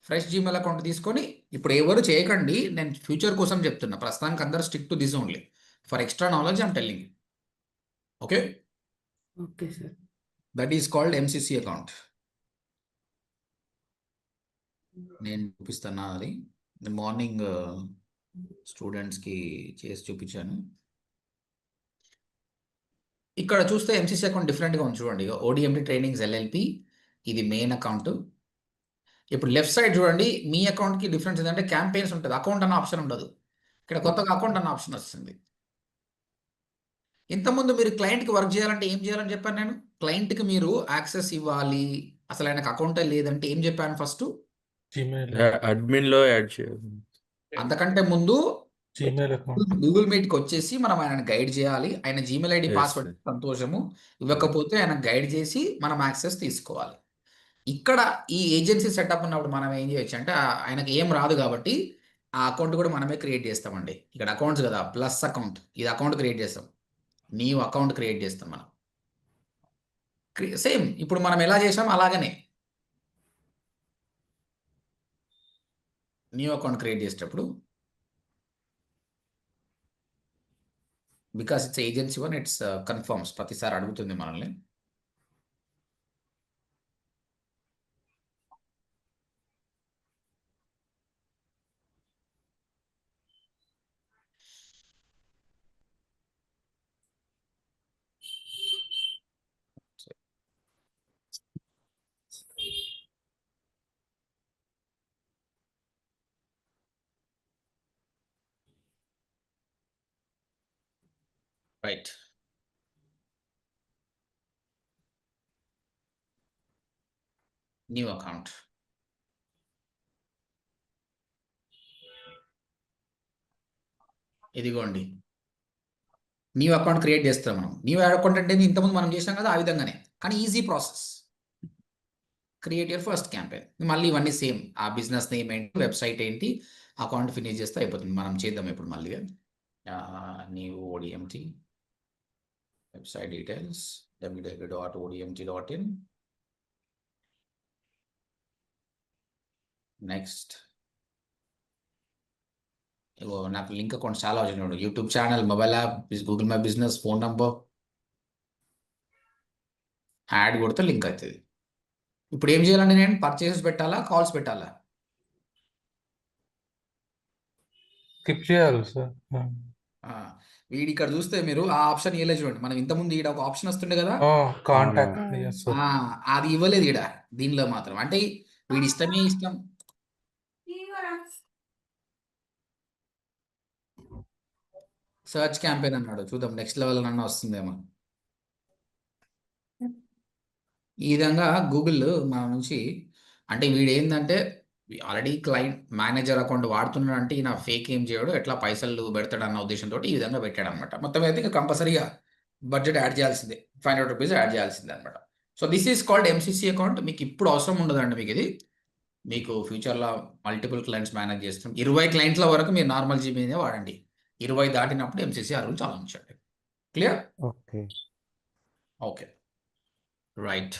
ఫ్రెష్ జీమెయిల్ అకౌంట్ తీసుకొని ఇప్పుడు ఎవరు చేయకండి, నేను ఫ్యూచర్ కోసం చెప్తున్నా. ప్రస్తుతానికి అందరూ stick to this only. For extra knowledge I'm telling. Okay, okay sir. That is called MCC account. నేను చూపిస్తున్నా అది మార్నింగ్ స్టూడెంట్స్కి చేసి చూపించాను. ఇక్కడ చూస్తే ఎంసీసీ అకౌంట్ డిఫరెంట్గా ఉంది చూడండి. ఓడిఎంటీ ట్రైనింగ్స్ ఎల్ఎల్పి ఇది మెయిన్ అకౌంట్. ఇప్పుడు లెఫ్ట్ సైడ్ చూడండి, మీ అకౌంట్కి డిఫరెన్స్ ఏంటంటే క్యాంపెయిన్స్ ఉంటుంది, అకౌంట్ అన్న ఆప్షన్ ఉండదు. ఇక్కడ కొత్తగా అకౌంట్ అన్న ఆప్షన్ వస్తుంది. ఇంతకుముందు మీరు క్లయింట్కి వర్క్ చేయాలంటే ఏం చేయాలని చెప్పాను నేను? క్లయింట్కి మీరు యాక్సెస్ ఇవ్వాలి, అసలు ఆయనకు అకౌంటే లేదంటే ఏం చెప్పాను ఫస్ట్? జీమెయిల్ అడ్మిన్ లో యాడ్ చేయాలి. అంతకంటే ముందు జీమెయిల్ అకౌంట్ గూగుల్ మీట్కి వచ్చేసి మనం ఆయనను గైడ్ చేయాలి. ఆయన Gmail ID Yes, password sir. సంతోషము, ఇవ్వకపోతే ఆయన గైడ్ చేసి మనం యాక్సెస్ తీసుకోవాలి. ఇక్కడ ఈ ఏజెన్సీ సెటప్ ఉన్నప్పుడు మనం ఏం చేయొచ్చు అంటే ఆయనకి ఏం రాదు కాబట్టి ఆ అకౌంట్ కూడా మనమే క్రియేట్ చేస్తామండి. ఇక్కడ అకౌంట్స్ కదా, ప్లస్ అకౌంట్, ఇది అకౌంట్ క్రియేట్ చేస్తాం, న్యూ అకౌంట్ క్రియేట్ చేస్తాం మనం. సేమ్ ఇప్పుడు మనం ఎలా చేసాం అలాగనే న్యూ అకౌంట్ క్రియేట్ చేసేటప్పుడు, because it's agency one, it's confirms, ప్రతిసారి అడుగుతుంది మనల్ని. Right, new account. ఇదిగోండి, న్యూ అకౌంట్ క్రియేట్ చేస్తాం మనం. న్యూ అకౌంట్ అంటే ఇంతకుముందు మనం చేసాం కదా, ఆ విధంగానే, కానీ easy process. Create your first campaign. మళ్ళీ ఇవన్నీ సేమ్, ఆ బిజినెస్ నేమ్ ఏంటి, వెబ్సైట్ ఏంటి, అకౌంట్ ఫినిష్ చేస్తే అయిపోతుంది. మనం చేద్దాం ఇప్పుడు మళ్ళీ new ODMT website details www.odmt.in. Next ఇగో నాకు లింక్ అకౌంట్ చాలా వచ్చినాడు. YouTube channel, mobile app, Google my business, phone number, add కొడితే లింక్ అవుతుంది. ఇప్పుడు ఏం చేయాలండి, నేను పర్చేసెస్ పెట్టాలా, కాల్స్ పెట్టాలా? స్కిప్ చేయాలి సార్. వీడి ఇక్కడ చూస్తే మీరు ఆ ఆప్షన్ ఇవ్వలేదు చూడండి. మనం ఇంతకుముందు ఈడ ఒక ఆప్షన్ వస్తుండే కదా, కాంటాక్ట్ అది ఇవ్వలేదు ఈడ, దీనిలో మాత్రం. అంటే వీడి ఇష్టమే ఇష్టం. సర్చ్ క్యాంపెయిన్ అన్నాడు, చూద్దాం నెక్స్ట్ లెవెల్ అన్న వస్తుందేమో. ఈ విధంగా గూగుల్ మన నుంచి, అంటే వీడు ఏంటంటే ఆల్రెడీ క్లయింట్ మేనేజర్ అకౌంట్ వాడుతున్నాడు అంటే ఈయన ఫేక్ ఏం చేయడు, ఎట్లా పైసలు పెడతాడు అన్న ఉద్దేశంతో ఈ విధంగా పెట్టాడు అనమాట. మొత్తం అయితే ఇంకా కంపల్సరీగా బడ్జెట్ యాడ్ చేయాల్సిందే, 500 రూపీస్ యాడ్ చేయాల్సిందే అనమాట. So this is called MCC account. మీకు ఇప్పుడు అవసరం ఉండదండి మీకు ఇది. మీకు ఫ్యూచర్లో మల్టిపుల్ క్లయింట్స్ మేనేజ్ చేస్తాం. 20 క్లయింట్ల వరకు మీరు నార్మల్ జీమెయిల్ వాడండి. 20 దాటినప్పుడు ఎంసీసీ ఆ రూల్స్ ఆలోచించండి. Clear? Okay. Okay, right.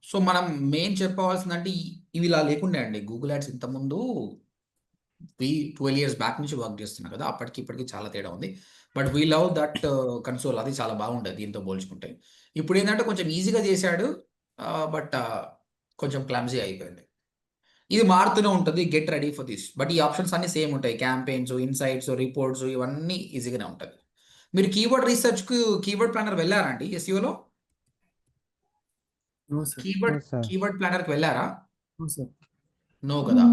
So మనం మెయిన్ చెప్పవలసిందంటే ఇవి ఇలా లేకుండే అండి. గూగుల్ యాడ్స్ ఇంతకుముందు 12 ఇయర్స్ బ్యాక్ నుంచి వర్క్ చేస్తున్నాం కదా, అప్పటికి ఇప్పటికి చాలా తేడా ఉంది. But we love that console, అది చాలా బాగుండేది దీంతో పోల్చుకుంటే. ఇప్పుడు ఏంటంటే కొంచెం ఈజీగా చేశాడు, బట్ కొంచెం క్లమ్జీ అయిపోయింది. ఇది మారుతూనే ఉంటుంది, get ready for this. But ఈ ఆప్షన్స్ అన్ని సేమ్ ఉంటాయి, క్యాంపెయిన్స్, ఇన్సైట్స్, రిపోర్ట్స్, ఇవన్నీ ఈజీగానే ఉంటుంది. మీరు కీవర్డ్ రీసెర్చ్కి కీవర్డ్ ప్లానర్ వెళ్ళారా అండి ఎస్ఈఓలో? కీవర్డ్ ప్లానర్కి వెళ్ళారా? నో కదా,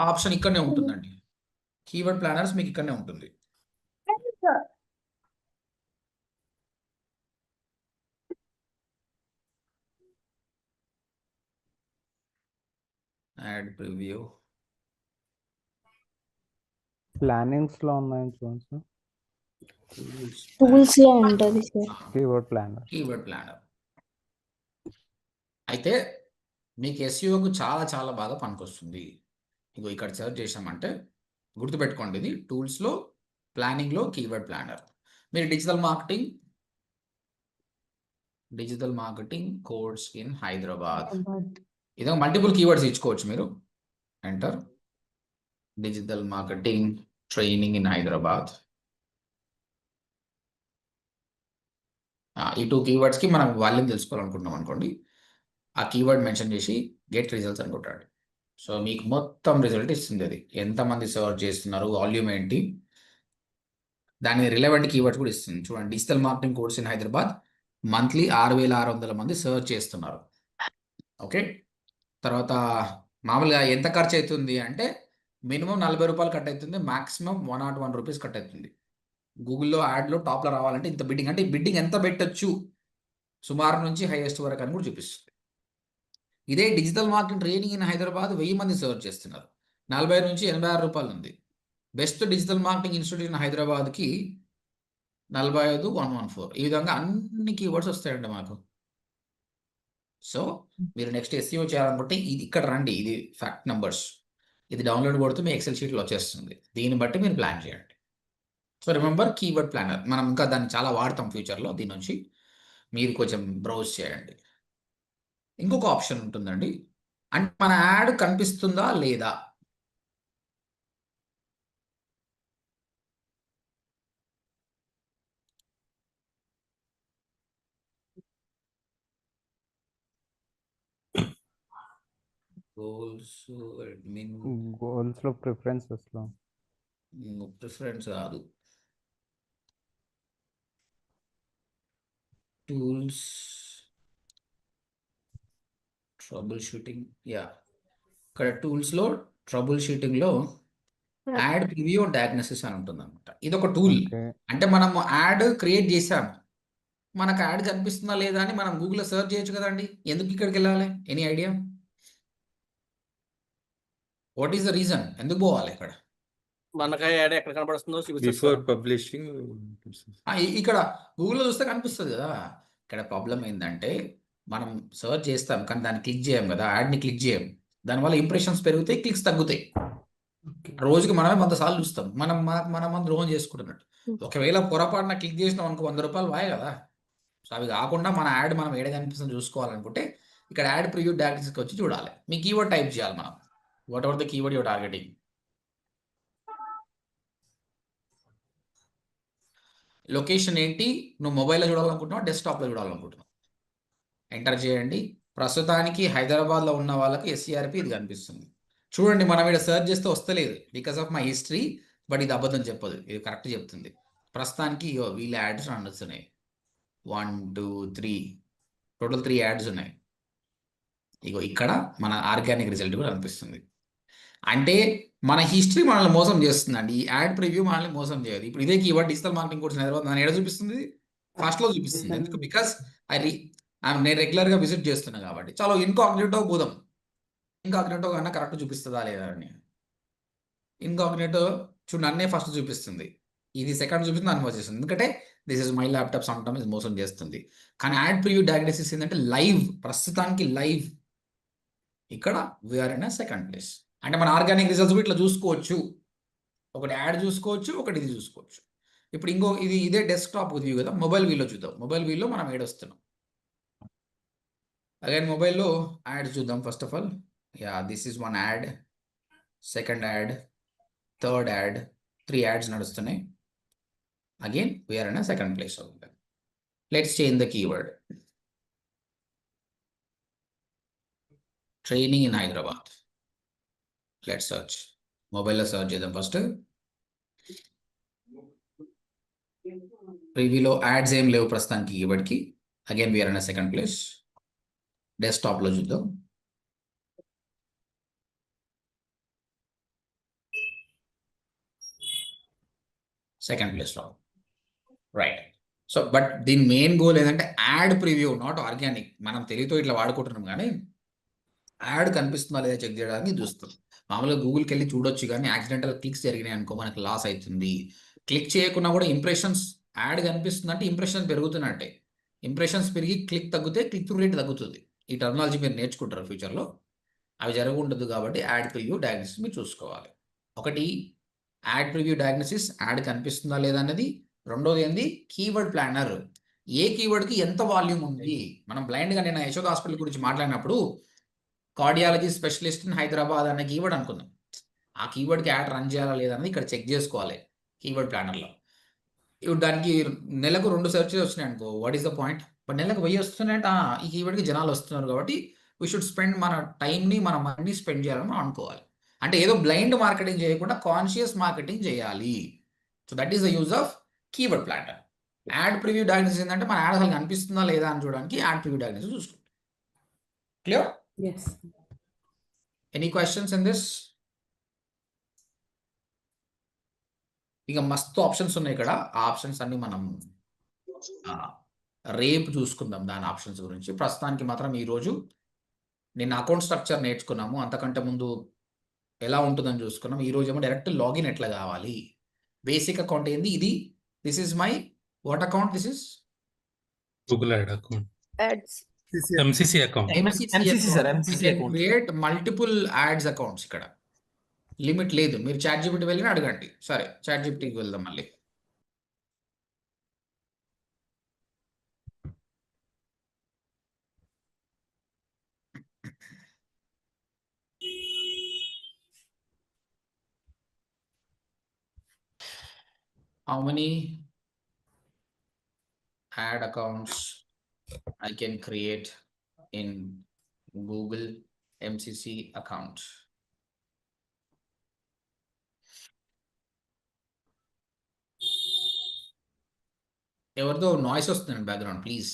ఆప్షన్ ఇక్కడనే ఉంటుందండి. కీవర్డ్ ప్లానర్స్ మీకు ఇక్కడనే ఉంటుంది. యాడ్ ప్రివ్యూ ప్లానింగ్స్ లో ఉన్నాయని చూడండి సార్. టూల్స్ లో ఉంటది sir. Keyword planner. Keyword planner అయితే మీకు ఎస్ఈఓకు చాలా చాలా బాగా పనికొస్తుంది. ఇగో ఇక్కడ సెర్చ్ చేసామంటే గుర్తుపెట్టుకోండి, ఇది టూల్స్లో, ప్లానింగ్లో కీవర్డ్ ప్లానర్. మీరు digital marketing course in Hyderabad, ఇదే మల్టిపుల్ కీవర్డ్స్ ఇచ్చుకోవచ్చు మీరు. Enter digital marketing training in Hyderabad. ఈ 2 కీవర్డ్స్కి మనం వాల్యూమ్ తెలుసుకోవాలనుకుంటున్నాం అనుకోండి, ఆ కీవర్డ్ మెన్షన్ చేసి గెట్ రిజల్ట్స్ అని కొట్టాడు. సో మీకు మొత్తం రిజల్ట్ ఇస్తుంది. అది ఎంతమంది సర్చ్ చేస్తున్నారు, వాల్యూమ్ ఏంటి, దాని రిలవెంట్ కీవర్డ్స్ కూడా ఇస్తుంది. చూడండి, digital marketing course in Hyderabad monthly 6,600 మంది సర్చ్ చేస్తున్నారు. ఓకే, తర్వాత మామూలుగా ఎంత ఖర్చు అవుతుంది అంటే మినిమం 40 రూపాయలు కట్ అవుతుంది, మాక్సిమం 101 రూపీస్ కట్ అవుతుంది. గూగుల్లో యాడ్లో టాప్లో రావాలంటే ఇంత బిడ్డింగ్, అంటే ఈ బిడ్డింగ్ ఎంత పెట్టచ్చు సుమారు నుంచి హైయెస్ట్ వరకు అని కూడా చూపిస్తుంది. ఇదే digital marketing training in Hyderabad 1000 మంది సర్చ్ చేస్తున్నారు, 40 నుంచి 86 రూపాయలు ఉంది. Best digital marketing institute in హైదరాబాద్కి 45,114. ఈ విధంగా అన్ని కీవర్డ్స్ వస్తాయండి మాకు. సో మీరు నెక్స్ట్ SEO చేయాలనుకుంటే ఇది ఇక్కడ రండి, ఇది ఫ్యాక్ట్ నెంబర్స్, ఇది డౌన్లోడ్ కొడితే మీ ఎక్సెల్ షీట్లో వచ్చేస్తుంది. దీన్ని బట్టి మీరు ప్లాన్ చేయండి. సో రిమెంబర్ కీవర్డ్ ప్లానర్, మనం ఇంకా దాన్ని చాలా వాడతాం ఫ్యూచర్లో. దీని నుంచి మీరు కొంచెం బ్రౌజ్ చేయండి. ఇంకొక ఆప్షన్ ఉంటుందండి, అంటే మన యాడ్ కనిపిస్తుందా లేదా. గోల్స్, అడ్మిన్, గోల్స్లో ప్రిఫరెన్సెస్లో ప్రిఫరెన్స్ కాదు, టూల్స్, ట్రబుల్ షూటింగ్. యా, ఇక్కడ టూల్స్లో ట్రబుల్ షూటింగ్లో యాడ్ ప్రివ్యూ డయాగ్నోసిస్ అని ఉంటుంది అనమాట. ఇది ఒక టూల్. ఓకే. అంటే మనం యాడ్ క్రియేట్ చేసాము, మనకు యాడ్ కనిపిస్తుందా లేదా అని మనం గూగుల్లో సెర్చ్ చేయొచ్చు కదండి. ఎందుకు ఇక్కడికి వెళ్ళాలి? Any idea? What is the reason? ఎందుకు పోవాలి ఇక్కడ? మనకి యాడ్ ఎక్కడ కనబడుతుందో చూపిస్తుంది బిఫోర్ సార్. పబ్లిషింగ్ ఇక్కడ గూగుల్లో చూస్తే కనిపిస్తుంది కదా. ఇక్కడ ప్రాబ్లం ఏంటంటే మనం సెర్చ్ చేస్తాం కానీ దాన్ని క్లిక్ చేయం కదా, యాడ్ని క్లిక్ చేయం. దానివల్ల ఇంప్రెషన్స్ పెరుగుతాయి, క్లిక్స్ తగ్గుతాయి. రోజుకి మనమే 100 సార్లు చూస్తాం, మనం ద్రోహం చేసుకుంటున్నట్టు. ఒకవేళ పొరపాటున క్లిక్ చేసినాం అనుకో 100 రూపాయలు వాయే కదా. సో అవి కాకుండా మన యాడ్ మనం ఏడ కనిపిస్తుంది చూసుకోవాలనుకుంటే ఇక్కడ యాడ్ ప్రివ్యూ డయాగ్నోసిస్కి వచ్చి చూడాలి. మీ కీవర్డ్ టైప్ చేయాలి మనం, what ever the keyword your targeting. Location ఏంటి, నువ్వు మొబైల్లో చూడాలనుకుంటున్నావు, డెస్క్టాప్లో చూడాలనుకుంటున్నావు, ఎంటర్ చేయండి. ప్రస్తుతానికి హైదరాబాద్లో ఉన్న వాళ్ళకి SCRP ఇది కనిపిస్తుంది. చూడండి, మనం ఇక్కడ సెర్చ్ చేస్తే వస్తలేదు because of my history, but ఇది అబద్ధం చెప్పదు, ఇది కరెక్ట్ చెప్తుంది. ప్రస్తుతానికి వీళ్ళ యాడ్స్ నడుస్తున్నాయి. 1 2 3 టోటల్ 3 యాడ్స్ ఉన్నాయి. ఇక్కడ మన ఆర్గానిక్ రిజల్ట్ కూడా కనిపిస్తుంది. అంటే మన హిస్టరీ మనల్ని మోసం చేస్తుందండి, ఈ యాడ్ ప్రివ్యూ మనల్ని మోసం చేయదు. ఇప్పుడు ఇదే keyword digital marketing course Hyderabad నన్ను ఎక్కడ చూపిస్తుంది? ఫస్ట్లో చూపిస్తుంది. ఎందుకు? బికాస్ నేను రెగ్యులర్గా విజిట్ చేస్తున్నా కాబట్టి. చాలా ఇన్కాగ్నిటో పోదాం, ఇన్కాగ్నిటో కన్నా కరెక్ట్ చూపిస్తుందా లేదా అని. ఇన్కాగ్నిటో చూడు నన్నే ఫస్ట్ చూపిస్తుంది, ఇది సెకండ్ చూపిస్తుంది, నన్ను వచ్చేస్తుంది. ఎందుకంటే this is my laptop, some times మోసం చేస్తుంది. కానీ యాడ్ ప్రివ్యూ డయాగ్నోసిస్ ఏంటంటే లైవ్, ప్రస్తుతానికి లైవ్. ఇక్కడ వీఆర్ ఇన్ సెకండ్ ప్లేస్. అంటే మన ఆర్గానిక్ రిజల్ట్స్ ఇట్లా చూసుకోవచ్చు, ఒకటి యాడ్ చూసుకోవచ్చు, ఒకటి ఇది చూసుకోవచ్చు. ఇప్పుడు ఇదే డెస్క్టాప్ వ్యూ కదా, మొబైల్ వ్యూలో చూద్దాం. మొబైల్ వ్యూలో మనం యాడ్ వస్తున్నాం. అగైన్ మొబైల్లో యాడ్స్ చూద్దాం. First of all this is 1 ad, second ad, third ad, 3 ads నడుస్తున్నాయి. Again we're in second place. Let's change the keyword training in Hyderabad. Let's search, మొబైల్లో సర్చ్ చేద్దాం. ఫస్ట్ ప్రివ్యూలో యాడ్స్ ఏం లేవు ప్రస్తుతానికి కీవర్డ్కి. Again we're in second place. డెస్క్టాప్లో చూద్దాం. సెకండ్ ప్లేస్లో, రైట్. సో బట్ దీని మెయిన్ గోల్ ఏంటంటే యాడ్ ప్రివ్యూ, నాట్ ఆర్గానిక్. మనం తెలివితో ఇట్లా వాడుకుంటున్నాం కానీ యాడ్ కనిపిస్తుందా లేదా చెక్ చేయడానికి చూస్తాం. మామూలుగా గూగుల్కి వెళ్ళి చూడొచ్చు కానీ యాక్సిడెంటల్ క్లిక్స్ జరిగినాయి అనుకో మనకు లాస్ అవుతుంది. క్లిక్ చేయకుండా కూడా ఇంప్రెషన్స్, యాడ్ కనిపిస్తుందంటే ఇంప్రెషన్స్ పెరుగుతున్నట్టే. ఇంప్రెషన్స్ పెరిగి క్లిక్ తగ్గితే క్లిక్ త్రూ రేట్ తగ్గుతుంది. ఈ టెక్నాలజీ మీరు నేర్చుకుంటారు ఫ్యూచర్లో. అవి జరగకుండదు కాబట్టి యాడ్ ప్రివ్యూ డయాగ్నోసిస్ మీరు చూసుకోవాలి. ఒకటి యాడ్ ప్రివ్యూ డయాగ్నోసిస్, యాడ్ కనిపిస్తుందా లేదా అన్నది. రెండోది ఏంది, కీవర్డ్ ప్లానర్. ఏ కీవర్డ్కి ఎంత వాల్యూమ్ ఉంది. మనం బ్లైండ్గా నేను యశోద హాస్పిటల్ గురించి మాట్లాడినప్పుడు కార్డియాలజీ స్పెషలిస్ట్ ఇన్ హైదరాబాద్ అనే కీవర్డ్ అనుకుందాం. ఆ కీవర్డ్కి యాడ్ రన్ చేయాలా లేదా అనేది ఇక్కడ చెక్ చేసుకోవాలి కీవర్డ్ ప్లానర్లో. ఇప్పుడు దానికి నెలకు 2 సెర్చెస్ వచ్చినాయి అనుకో, what is the point? But నెలకు 1000 వస్తున్నాయంటే ఈ కీవర్డ్కి జనాలు వస్తున్నారు కాబట్టి వీ షుడ్ స్పెండ్ మన టైంని మన మనీ స్పెండ్ చేయాలని మనం అనుకోవాలి. అంటే ఏదో బ్లైండ్ మార్కెటింగ్ చేయకుండా కాన్షియస్ మార్కెటింగ్ చేయాలి. So that is the use of keyword platter. Ad preview diagnosis ఏంటంటే మన యాడ్ అసలు కనిపిస్తుందా లేదా అని చూడడానికి యాడ్ ప్రివ్యూ డయాగ్నోసిస్ చూసుకుంటాం. Clear? Yes. Any questions in this? ఇక మస్తు ఆప్షన్స్ ఉన్నాయి ఇక్కడ. ఆ ఆప్షన్స్ అన్ని మనం రేపు చూసుకుందాం దాని ఆప్షన్స్ గురించి. ప్రస్తుతానికి మాత్రం ఈరోజు నిన్న అకౌంట్ స్ట్రక్చర్ నేర్చుకున్నాము, అంతకంటే ముందు ఎలా ఉంటుందని చూసుకున్నాం. ఈరోజు ఏమో డైరెక్ట్ లాగిన్ ఎట్లా కావాలి, బేసిక్ అకౌంట్ ఏంది, ఇది this is my what account, this is Google add account, Ads. MCC account. MCC sir, MCC account. Create multiple ads accounts. ఇక్కడ లిమిట్ లేదు. మీరు చాట్ జీపీటీ వెళ్ళిన అడగండి. సరే చాట్ జీపీటీకి వెళ్దాం మళ్ళీ. How many ad accounts I can create in Google MCC account? ఎవరిదో noise వస్తుంది background, please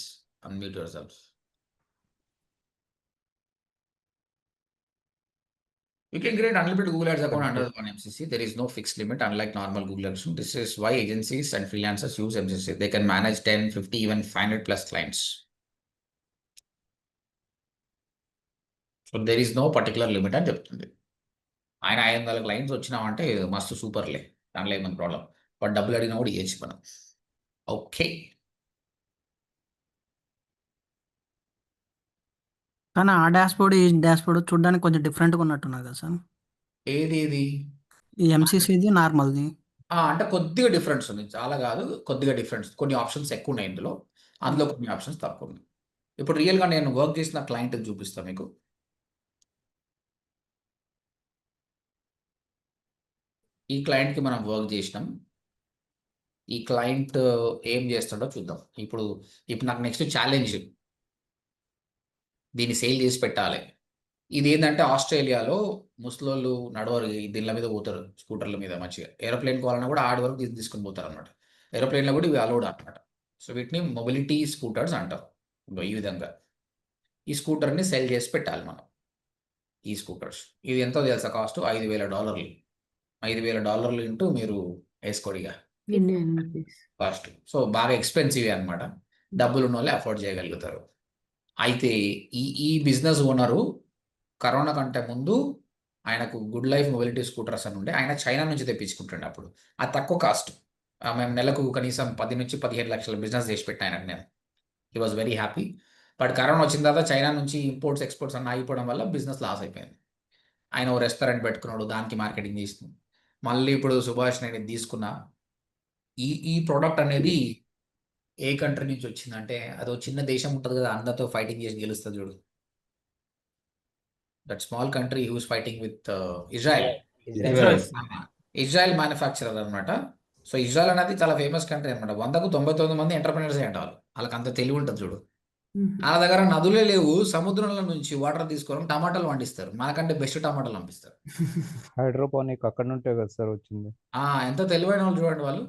unmute your self. You can create unlimited Google Ads account under one MCC. There is no fixed limit, unlike normal Google Ads. This is why agencies and freelancers use MCC. They can manage 10, 50, even 500 plus clients. So there is no particular limit అని చెప్తుంది. ఆయన 500 clients వచ్చినామంటే మస్తు సూపర్లే, దానిలో ఏమైనా problem. But డబ్బులు అడిగినా కూడా ఇవ్వచ్చు మనం. ఓకే. కానీ ఆ డాష్బోర్డ్ ఈ డాష్బోర్డ్ చూడడానికి కొంచెం డిఫరెంట్గా ఉన్నట్టున్నారు కదా సార్. ఏది ఈ ఎంసీసీది నార్మల్ది. అంటే కొద్దిగా డిఫరెన్స్ ఉంది, చాలా కాదు, కొద్దిగా డిఫరెన్స్. కొన్ని ఆప్షన్స్ ఎక్కువ ఉన్నాయి ఇందులో, అందులో కొన్ని ఆప్షన్స్ తక్కువ ఉన్నాయి. ఇప్పుడు రియల్గా నేను వర్క్ చేసిన క్లయింట్ చూపిస్తాను మీకు. ఈ క్లయింట్కి మనం వర్క్ చేసినాం. ఈ క్లయింట్ ఏం చేస్తాడో చూద్దాం. ఇప్పుడు నాకు నెక్స్ట్ ఛాలెంజ్, దీన్ని సేల్ చేసి పెట్టాలి. ఇది ఏంటంటే ఆస్ట్రేలియాలో ముసలోళ్ళు నడవరు, దీనిల మీద పోతారు, స్కూటర్ల మీద మంచిగా. ఏరోప్లేన్ కావాలన్నా కూడా ఆడి వరకు తీసుకుని పోతారు అనమాట. ఏరోప్లేన్లో కూడా ఇవి అలౌడ్ అనమాట. సో వీటిని మొబిలిటీ స్కూటర్స్ అంటారు. ఈ విధంగా ఈ స్కూటర్ని సెల్ చేసి పెట్టాలి మనం. ఈ స్కూటర్స్ ఇది ఎంతో తెలుసా కాస్ట్? $5,000. $5,000 ఇంటూ మీరు వేసుకోడిగా ఇండియన్ రూపీస్. కాస్ట్. సో బాగా ఎక్స్పెన్సివ్ అనమాట. డబ్బులు ఉన్న వాళ్ళే అఫోర్డ్ చేయగలుగుతారు. అయితే ఈ బిజినెస్ ఓనరు కరోనా కంటే ముందు ఆయనకు గుడ్ లైఫ్ మొబిలిటీ స్కూటర్స్ అని ఉండే, ఆయన చైనా నుంచి తెప్పించుకుంటుండే. అప్పుడు అది తక్కువ కాస్ట్. మేము నెలకు కనీసం 10 నుంచి 15 లక్షల బిజినెస్ చేసి పెట్టాను ఆయనకు నేను. He was very happy. But corona వచ్చిన తర్వాత చైనా నుంచి ఇంపోర్ట్స్ ఎక్స్పోర్ట్స్ అన్నీ ఆగిపోవడం వల్ల బిజినెస్ లాస్ అయిపోయింది. ఆయన ఓ రెస్టారెంట్ పెట్టుకున్నాడు, దానికి మార్కెటింగ్ చేసినాం. మళ్ళీ ఇప్పుడు సుభాష్ నేను ఇది తీసుకున్నా. ఈ ప్రోడక్ట్ అనేది ఏ కంట్రీ నుంచి వచ్చిందంటే, అదో చిన్న దేశం ఉంటుంది కదా, అందరితో ఫైటింగ్ చేసి గెలుస్తుంది చూడు. That small country who's fighting with Israel. Israel manufacturer అనమాట. సో ఇజ్రాయెల్ అనేది చాలా ఫేమస్ కంట్రీ అనమాట. 100కు 99 మంది ఎంటర్ప్రినర్స్ అంటారు. వాళ్ళకి అంత తెలివి ఉంటుంది చూడు. వాళ్ళ దగ్గర నదులే లేవు, సముద్రంలో నుంచి వాటర్ తీసుకొని టమాటాలు పండిస్తారు. మనకంటే బెస్ట్ టమాటాలు పంపిస్తారు. హైడ్రోపోనిక్ అక్కడ నుంటే కదా సార్ వచ్చింది. ఎంత తెలివైన వాళ్ళు చూడండి వాళ్ళు.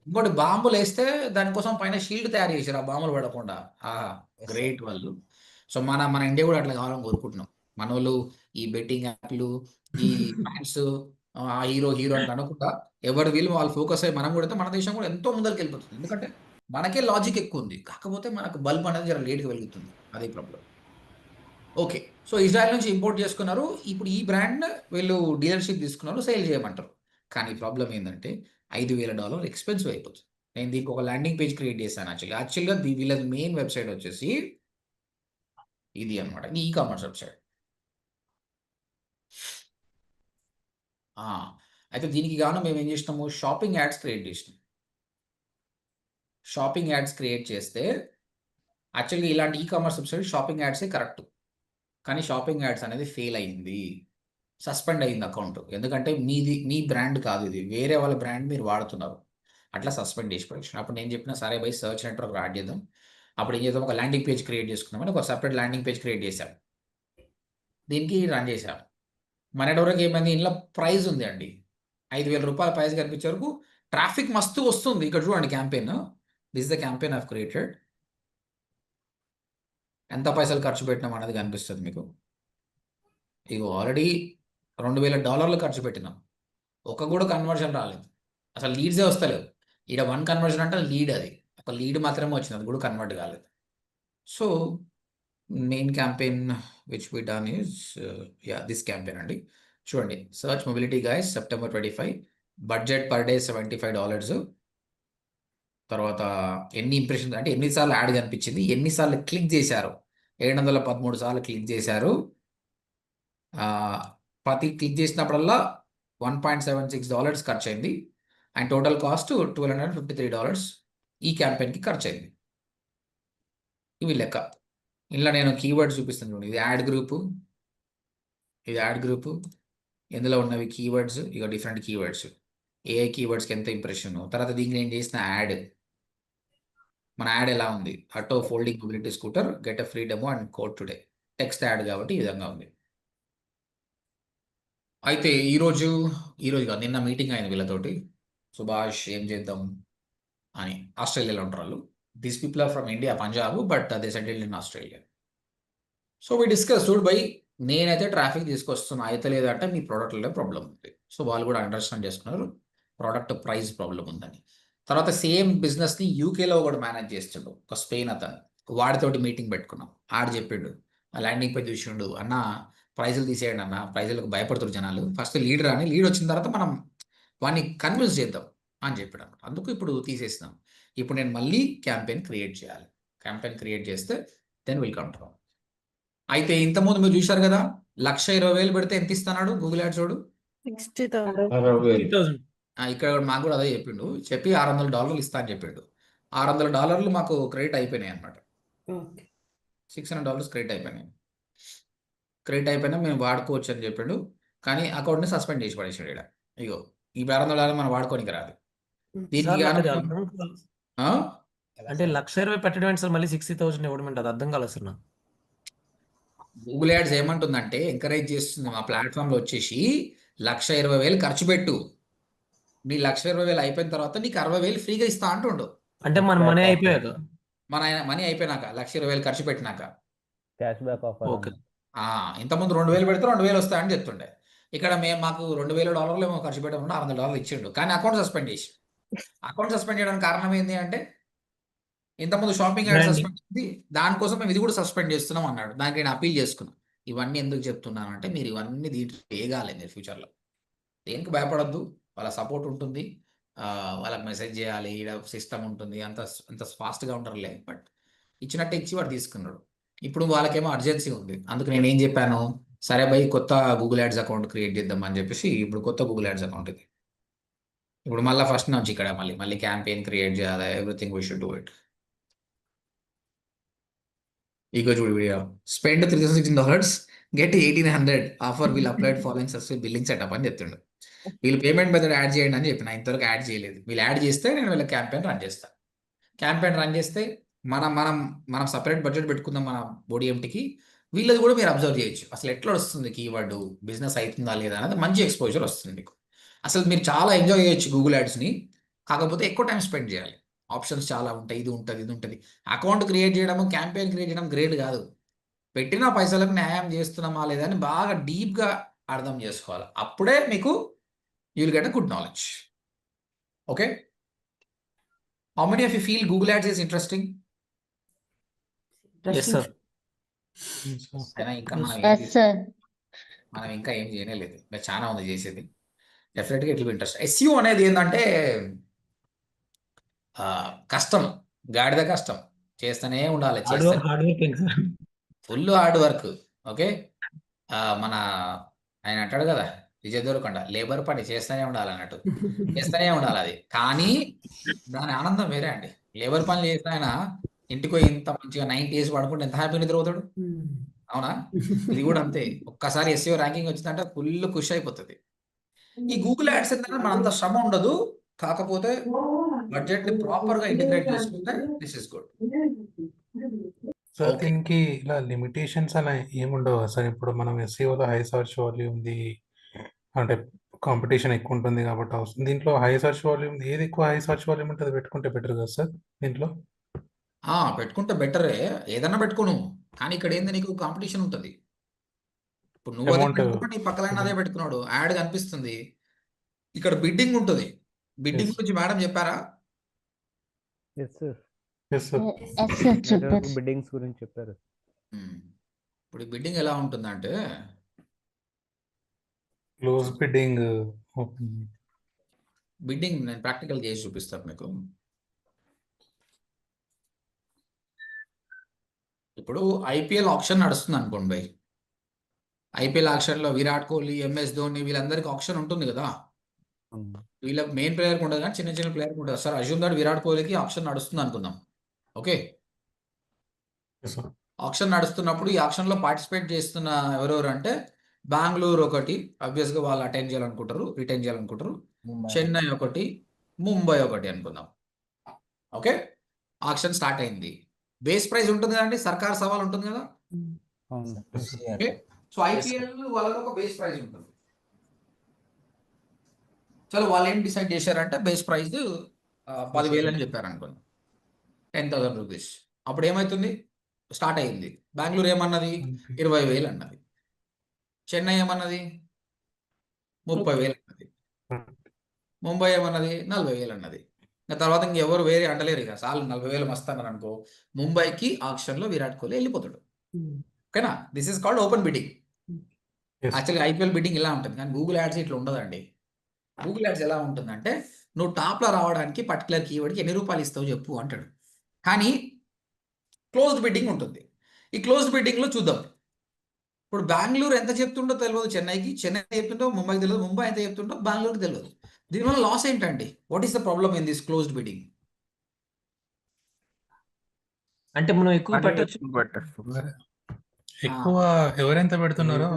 ఇంకోటి బాంబులు వేస్తే దానికోసం పైన షీల్డ్ తయారు చేశారు, ఆ బాంబులు పడకుండా. గ్రేట్ వాళ్ళు. సో మన ఇండియా కూడా అట్లా కావాలని కోరుకుంటున్నాం. మన వాళ్ళు ఈ బెట్టింగ్ యాప్లు, ఈ ఫ్యాన్స్, ఆ హీరో అని అనుకుంటా ఎవరు వీళ్ళు వాళ్ళు ఫోకస్ అయ్యి మనం కూడా మన దేశం కూడా ఎంతో ముందరికి వెళ్ళిపోతుంది. ఎందుకంటే మనకే లాజిక్ ఎక్కువ ఉంది, కాకపోతే మనకు బల్బ్ అనేది జర లేట్గా వెలుగుతుంది, అదే ప్రాబ్లం. ఓకే. సో ఇజ్రాయెల్ నుంచి ఇంపోర్ట్ చేసుకున్నారు. ఇప్పుడు ఈ బ్రాండ్ వీళ్ళు డీలర్షిప్ తీసుకున్నారు, సేల్ చేయమంటారు. కానీ ప్రాబ్లం ఏంటంటే $5,000 ఎక్స్పెన్సివ్ అయిపోతుంది. నేను దీనికి ఒక ల్యాండింగ్ పేజ్ క్రియేట్ చేశాను. యాక్చువల్గా వీళ్ళ మెయిన్ వెబ్సైట్ వచ్చేసి ఇది అనమాట, ఈ కామర్స్ వెబ్సైట్. అయితే దీనికి గాను మేము ఏం చేసినాము, షాపింగ్ యాడ్స్ క్రియేట్ చేసినాం. షాపింగ్ యాడ్స్ క్రియేట్ చేస్తే యాక్చువల్గా ఇలాంటి ఈ కామర్స్ వెబ్సైట్ షాపింగ్ యాడ్సే కరెక్ట్, కానీ షాపింగ్ యాడ్స్ అనేది ఫెయిల్ అయింది, సస్పెండ్ అయింది అకౌంట్. ఎందుకంటే మీ బ్రాండ్ కాదు, ఇది వేరే వాళ్ళ బ్రాండ్ మీరు వాడుతున్నారు. అట్లా సస్పెండ్ చేసి పడేసాను. అప్పుడు నేను చెప్పిన సరే బై సర్చ్ నెట్వర్క్ యాడ్ చేద్దాం. అప్పుడు ఏం చేద్దాం, ఒక ల్యాండింగ్ పేజ్ క్రియేట్ చేసుకున్నామని ఒక సపరేట్ ల్యాండింగ్ పేజ్ క్రియేట్ చేశాం. దీనికి రన్ చేశాం. మన వరకు ఏమైంది, ఇంట్లో ప్రైజ్ ఉంది అండి, 5,000 రూపాయల ప్రైజ్ కనిపించే వరకు ట్రాఫిక్ మస్తు వస్తుంది. ఇక్కడ చూడండి campaign, this the campaign of created. ఎంత పైసలు ఖర్చు పెట్టినాం అనేది కనిపిస్తుంది మీకు. ఇగో ఆల్రెడీ $2,000 ఖర్చు పెట్టినాం, ఒక కూడా కన్వర్షన్ రాలేదు, అసలు లీడ్సే వస్తలేవు. ఈడ 1 కన్వర్షన్ అంటే లీడ్, అది ఒక లీడ్ మాత్రమే వచ్చింది, అది కూడా కన్వర్ట్ కాలేదు. So main campaign which we done is this campaign అండి. చూడండి, search mobility guys September 25, budget per day $75. తర్వాత ఎన్ని ఇంప్రెషన్స్ అంటే ఎన్నిసార్లు యాడ్ కనిపించింది, ఎన్నిసార్లు క్లిక్ చేశారు, 713 సార్లు క్లిక్ చేశారు. ప్రతి క్లిక్ చేసినప్పుడల్లా $1.76 ఖర్చు అయింది. అండ్ టోటల్ కాస్ట్ $1,253 ఈ క్యాంపెయిన్కి ఖర్చు అయింది. ఇవి లెక్క. ఇలా నేను కీవర్డ్స్ చూపిస్తాను చూడండి. ఇది యాడ్ గ్రూపు, ఇది యాడ్ గ్రూపు, ఇందులో ఉన్నవి కీవర్డ్స్, ఇక డిఫరెంట్ కీవర్డ్స్, ఏ కీవర్డ్స్కి ఎంత ఇంప్రెషన్. తర్వాత దీనికి నేను చేసిన యాడ్, మన యాడ్ ఎలా ఉంది, auto folding mobility scooter get a free demo and code today, text add కాబట్టి ఈ విధంగా ఉంది. అయితే ఈరోజు కాదు, నిన్న మీటింగ్ అయింది వీళ్ళతోటి. సుభాష్ ఏం చేద్దాం అని, ఆస్ట్రేలియాలో ఉంటారు వాళ్ళు. These people are from India, Punjab, but they settled in Australia. So we discuss, చూడు బై నేనైతే ట్రాఫిక్ తీసుకొస్తున్నా, అయితే లేదంటే మీ ప్రోడక్ట్లో ప్రాబ్లం ఉంది. సో వాళ్ళు కూడా అండర్స్టాండ్ చేసుకున్నారు ప్రోడక్ట్ ప్రైస్ ప్రాబ్లం ఉందని. తర్వాత సేమ్ బిజినెస్ని యూకేలో కూడా మేనేజ్ చేస్తుండు ఒక స్పెయిన్ అతను, వాడితోటి మీటింగ్ పెట్టుకున్నాం. ఆడు చెప్పిండు, ఆ ల్యాండింగ్ పేజ్ చూసిండు, అన్న ప్రైజులు తీసేయండి అన్న, ప్రైజులకు భయపడుతున్నారు జనాలు, ఫస్ట్ లీడ్ రాని, లీడ్ వచ్చిన తర్వాత మనం వాడిని కన్విన్స్ చేద్దాం అని చెప్పాడు అనమాట. అందుకు ఇప్పుడు తీసేసినాం. ఇప్పుడు నేను మళ్ళీ క్యాంపెయిన్ క్రియేట్ చేయాలి. క్యాంపెయిన్ క్రియేట్ చేస్తే దెన్ విల్ కమ్ టు. అయితే ఇంతకుముందు మీరు చూశారు కదా, 1,20,000 పెడితే ఎంత ఇస్తున్నాడు గూగుల్ యాడ్స్ వాడు, 60,000. 60,000. 60,000. ఇక్కడ మాకు కూడా అదే చెప్పిండు, చెప్పి $600 ఇస్తా అని చెప్పిండు. $600 మాకు క్రెడిట్ అయిపోయినాయి అనమాట. $600 క్రెడిట్ అయిపోయినాయి. క్రెడిట్ అయిపోయినా మేము వాడుకోవచ్చు అని చెప్పిండు. కానీ అకౌంట్ని సస్పెండ్ చేసి పడేసాడు. ఇక్కడ ఇగో ఈ $600 మనం వాడుకోనికి రాదు. దీనికి సార్ నాకు అది గాను అర్థం కాలేదు. ఆ? అంటే 1,20,000 పెట్టడం ఏంటి సార్, మళ్ళీ 60,000 ఇవ్వడం ఏంటి, అది అర్థం కాలేదు సార్ నాకు. గూగుల్ యాడ్స్ ఏమంటుందంటే ఎంకరేజ్ చేస్తుంది మా ప్లాట్ఫామ్లో వచ్చేసి 1,20,000 ఖర్చు పెట్టు, నీ 1,20,000 అయిపోయిన తర్వాత నీకు 60,000 ఫ్రీగా ఇస్తా అంటుండు. అంటే మన మనీ అయిపోయాక. మన మనీ అయిపోయినాక 1,20,000 ఖర్చు పెట్టినాక. Cash back offer okay. ఇంతకుముందు 2,000 పెడితే 2,000 వస్తాయని చెప్తుండే. ఇక్కడ మాకు $2,000 ఏమో ఖర్చు పెట్టకుండా $600 ఇచ్చిండు, కానీ అకౌంట్ సస్పెండ్ చేసి. అకౌంట్ సస్పెండ్ చేయడానికి కారణం ఏంటి అంటే, ఇంతకుముందు షాపింగ్ యాడ్ Branding. సస్పెండ్ అయింది, దానికోసం మేము ఇది కూడా సస్పెండ్ చేస్తున్నాం అన్నాడు. దానికి నేను అపీల్ చేసుకున్నాను. ఇవన్నీ ఎందుకు చెప్తున్నాను అంటే, మీరు ఇవన్నీ దీంట్లో వేయగాలి మీరు ఫ్యూచర్లో. దేనికి భయపడద్దు, వాళ్ళ సపోర్ట్ ఉంటుంది, వాళ్ళకి మెసేజ్ చేయాలి, ఈడ సిస్టమ్ ఉంటుంది, అంత ఫాస్ట్గా ఉంటారులే. బట్ ఇచ్చినట్టే ఇచ్చి వాడు తీసుకున్నాడు. ఇప్పుడు వాళ్ళకేమో అర్జెన్సీ ఉంది. అందుకు నేను ఏం చెప్పాను, సరే బై కొత్త గూగుల్ యాడ్స్ అకౌంట్ క్రియేట్ చేద్దాం అని చెప్పేసి ఇప్పుడు కొత్త గూగుల్ యాడ్స్ అకౌంట్ ఇది. ఇప్పుడు మళ్ళీ ఫస్ట్ నుంచి ఇక్కడ మళ్ళీ క్యాంపెయిన్ క్రియేట్ చేయాలి, everything we should do it. ఇగో చూడు video, spend $3,016, get 1,800 offer, will applied following successful billing setup అని చెప్తుండు. వీళ్ళు పేమెంట్ మెథడ్ యాడ్ చేయండి అని చెప్పిన, ఇంతవరకు యాడ్ చేయలేదు. వీళ్ళు యాడ్ చేస్తే నేను వీళ్ళ క్యాంపెయిన్ రన్ చేస్తాను. క్యాంపెయిన్ రన్ చేస్తే మనం సపరేట్ బడ్జెట్ పెట్టుకుందాం మన ODMTకి. వీళ్ళది కూడా మీరు అబ్జర్వ్ చేయొచ్చు, అసలు ఎట్లా వస్తుంది కీవర్డ్, బిజినెస్ అవుతుందా లేదా అనేది మంచి ఎక్స్పోజర్ వస్తుంది మీకు. అసలు మీరు చాలా ఎంజాయ్ చేయొచ్చు గూగుల్ యాడ్స్ని, కాకపోతే ఎక్కువ టైం స్పెండ్ చేయాలి. ఆప్షన్స్ చాలా ఉంటాయి, ఇది ఉంటుంది. అకౌంట్ క్రియేట్ చేయడం, క్యాంపెయిన్ క్రియేట్ చేయడం గ్రేట్ కాదు, పెట్టిన పైసలకు న్యాయం చేస్తున్నామా లేదా అని బాగా డీప్గా అర్థం చేసుకోవాలి. అప్పుడే మీకు you will get a good knowledge. Okay, how many of you feel Google ads is interesting? Yes sir. అయినా ఇంకా ఎస్ సార్. మనం ఇంకా ఏం చేయలేదు, ఇంకా చాలా ఉంది చేసేది. డెఫినెట్గా it will be interest. SEO అనేది ఏంటంటే కష్టం, గాడిద కష్టం, చేస్తూనే ఉండాలి, hard working sir. Full hard work. Okay, మన ఆయన అంటాడు కదా విజయ్ దేవరకొండ, లేబర్ పని చేస్తూనే ఉండాలి అన్నట్టు, చేస్తూనే ఉండాలి అది. కానీ దాని ఆనందం వేరే అండి. లేబర్ పని చేసిన ఆయన ఇంటికి పోయి ఇంత మంచిగా 90 years పడుకుంటే ఎంత హ్యాపీ నిద్రపోతాడు, అవునా? ఇది కూడా అంతే, ఒక్కసారి SEO ర్యాంకింగ్ వచ్చిందంటే ఫుల్ ఖుషి అయిపోతుంది. ఈ గూగుల్ యాడ్స్ ఏంటంటే మనంత శ్రమ ఉండదు, కాకపోతే బడ్జెట్ని ప్రాపర్గా ఇంటిగ్రేట్ చేసుకుంటే this is good. Sir okay. దీనికి ఇలా లిమిటేషన్స్ అలా ఏముండవు సార్? ఇప్పుడు మనం ఎస్సీఓలో హై సర్చ్ వాల్యూమ్ ఉంది, అంటే కాంపిటీషన్ ఎక్కువ ఉంటుంది కాబట్టి అవసరం. దీంట్లో హై సర్చ్ వాల్యూమ్ ఏది ఎక్కువ హై సర్చ్ వాల్యూమ్ ఉంటుంది పెట్టుకుంటే బెటర్ కదా సార్ దీంట్లో? పెట్టుకుంటే బెటరే, ఏదన్నా పెట్టుకోను. కానీ ఇక్కడ ఏంది, నీకు కాంపిటీషన్ ఉంటుంది. ఇప్పుడు నువ్వు అదే అమౌంట్ పెట్టుకున్నా నీ పక్కన అదే పెట్టుకున్నాడు, యాడ్ కనిపిస్తుంది. ఇక్కడ బిడ్డింగ్ ఉంటుంది. బిడ్డింగ్ ఎస్ గురించి మేడం చెప్పారా? Yes sir, yes sir. Yes sir చెప్పారు నెట్వర్క్ సార్. బిడ్డింగ్స్ గురించి చెప్పారు. ఇప్పుడు ఈ బిడ్డింగ్ ఎలా ఉంటుందంటే, క్లోజ్ బిడ్డింగ్ ఓపెన్. బిడ్డింగ్ నేను ప్రాక్టికల్ చేసి చూపిస్తాను మీకు. ఇప్పుడు ఐపీఎల్ ఆప్షన్ నడుస్తుంది అనుకోండి భయ్. ఐపీఎల్ ఆప్షన్లో విరాట్ కోహ్లీ, ఎంఎస్ ధోని వీళ్ళందరికీ ఆప్షన్ ఉంటుంది కదా. వీళ్ళ మెయిన్ ప్లేయర్కి ఉండదు కానీ చిన్న చిన్న ప్లేయర్కి ఉంటుంది. సార్ అజ్యూమ్ దట్ విరాట్ కోహ్లీకి ఆప్షన్ నడుస్తుంది అనుకుందాం. Okay, yes sir. ఆప్షన్ నడుస్తున్నప్పుడు ఈ ఆప్షన్లో పార్టిసిపేట్ చేస్తున్న ఎవరెవరు అంటే, బెంగళూరు ఒకటి, ఆబ్వియస్గా వాళ్ళు అటెండ్ చేయాలనుకుంటారు, రిటైన్ చేయాలనుకుంటారు. చెన్నై ఒకటి, ముంబై ఒకటి అనుకుందాం. ఓకే, ఆప్షన్ స్టార్ట్ అయింది. బేస్ ప్రైజ్ ఉంటుంది కదండి, సర్కార్ సవాల్ ఉంటుంది కదా. అవును. ఓకే, సో ఐపీఎల్ వాళ్ళకి ఒక బేస్ ప్రైజ్ ఉంటుంది. చలో వాళ్ళు ఏం డిసైడ్ చేశారంటే బేస్ ప్రైజ్ 10,000 అని చెప్పారు అనుకోండి, 10,000 రూపీస్. అప్పుడు ఏమవుతుంది, స్టార్ట్ అయింది. బెంగళూరు ఏమన్నది, 20,000 అన్నది. చెన్నై ఏమన్నది, 30,000 అన్నది. ముంబై ఏమన్నది, 40,000 అన్నది. ఇంకా తర్వాత ఇంకెవరు వేరే అంటలేరు, ఇక చాలు 40,000 మస్తన్నారు అనుకో, ముంబైకి ఆప్షన్లో విరాట్ కోహ్లీ వెళ్ళిపోతాడు. ఓకేనా, this is called open bidding. Yes యాక్చువల్గా ఐపీఎల్ బిడ్డింగ్ ఇలా ఉంటుంది, కానీ గూగుల్ యాడ్స్ ఇట్లా ఉండదండి. గూగుల్ యాడ్స్ ఎలా ఉంటుందంటే, నువ్వు టాప్లో రావడానికి పర్టికులర్ కీవర్డ్కి ఎన్ని రూపాయలు ఇస్తావు చెప్పు అంటాడు. కానీ క్లోజ్డ్ బిడ్డింగ్ ఉంటుంది. ఈ క్లోజ్డ్ బిడ్డింగ్లో చూద్దాం. ఇప్పుడు బెంగళూరు ఎంత చెప్తుండో తెలియదు చెన్నైకి, చెన్నై చెప్తుంటో ముంబైకి తెలియదు, ముంబై ఎంత చెప్తుంటో బెంగళూరుకి తెలియదు. దీనివల్ల లాస్ ఏంటండి? What is the problem in this closed bidding? అంటే మనం ఎక్కువ కానీ పెట్టొచ్చు. ఎక్కువ ఎవరెంత పెడుతున్నారో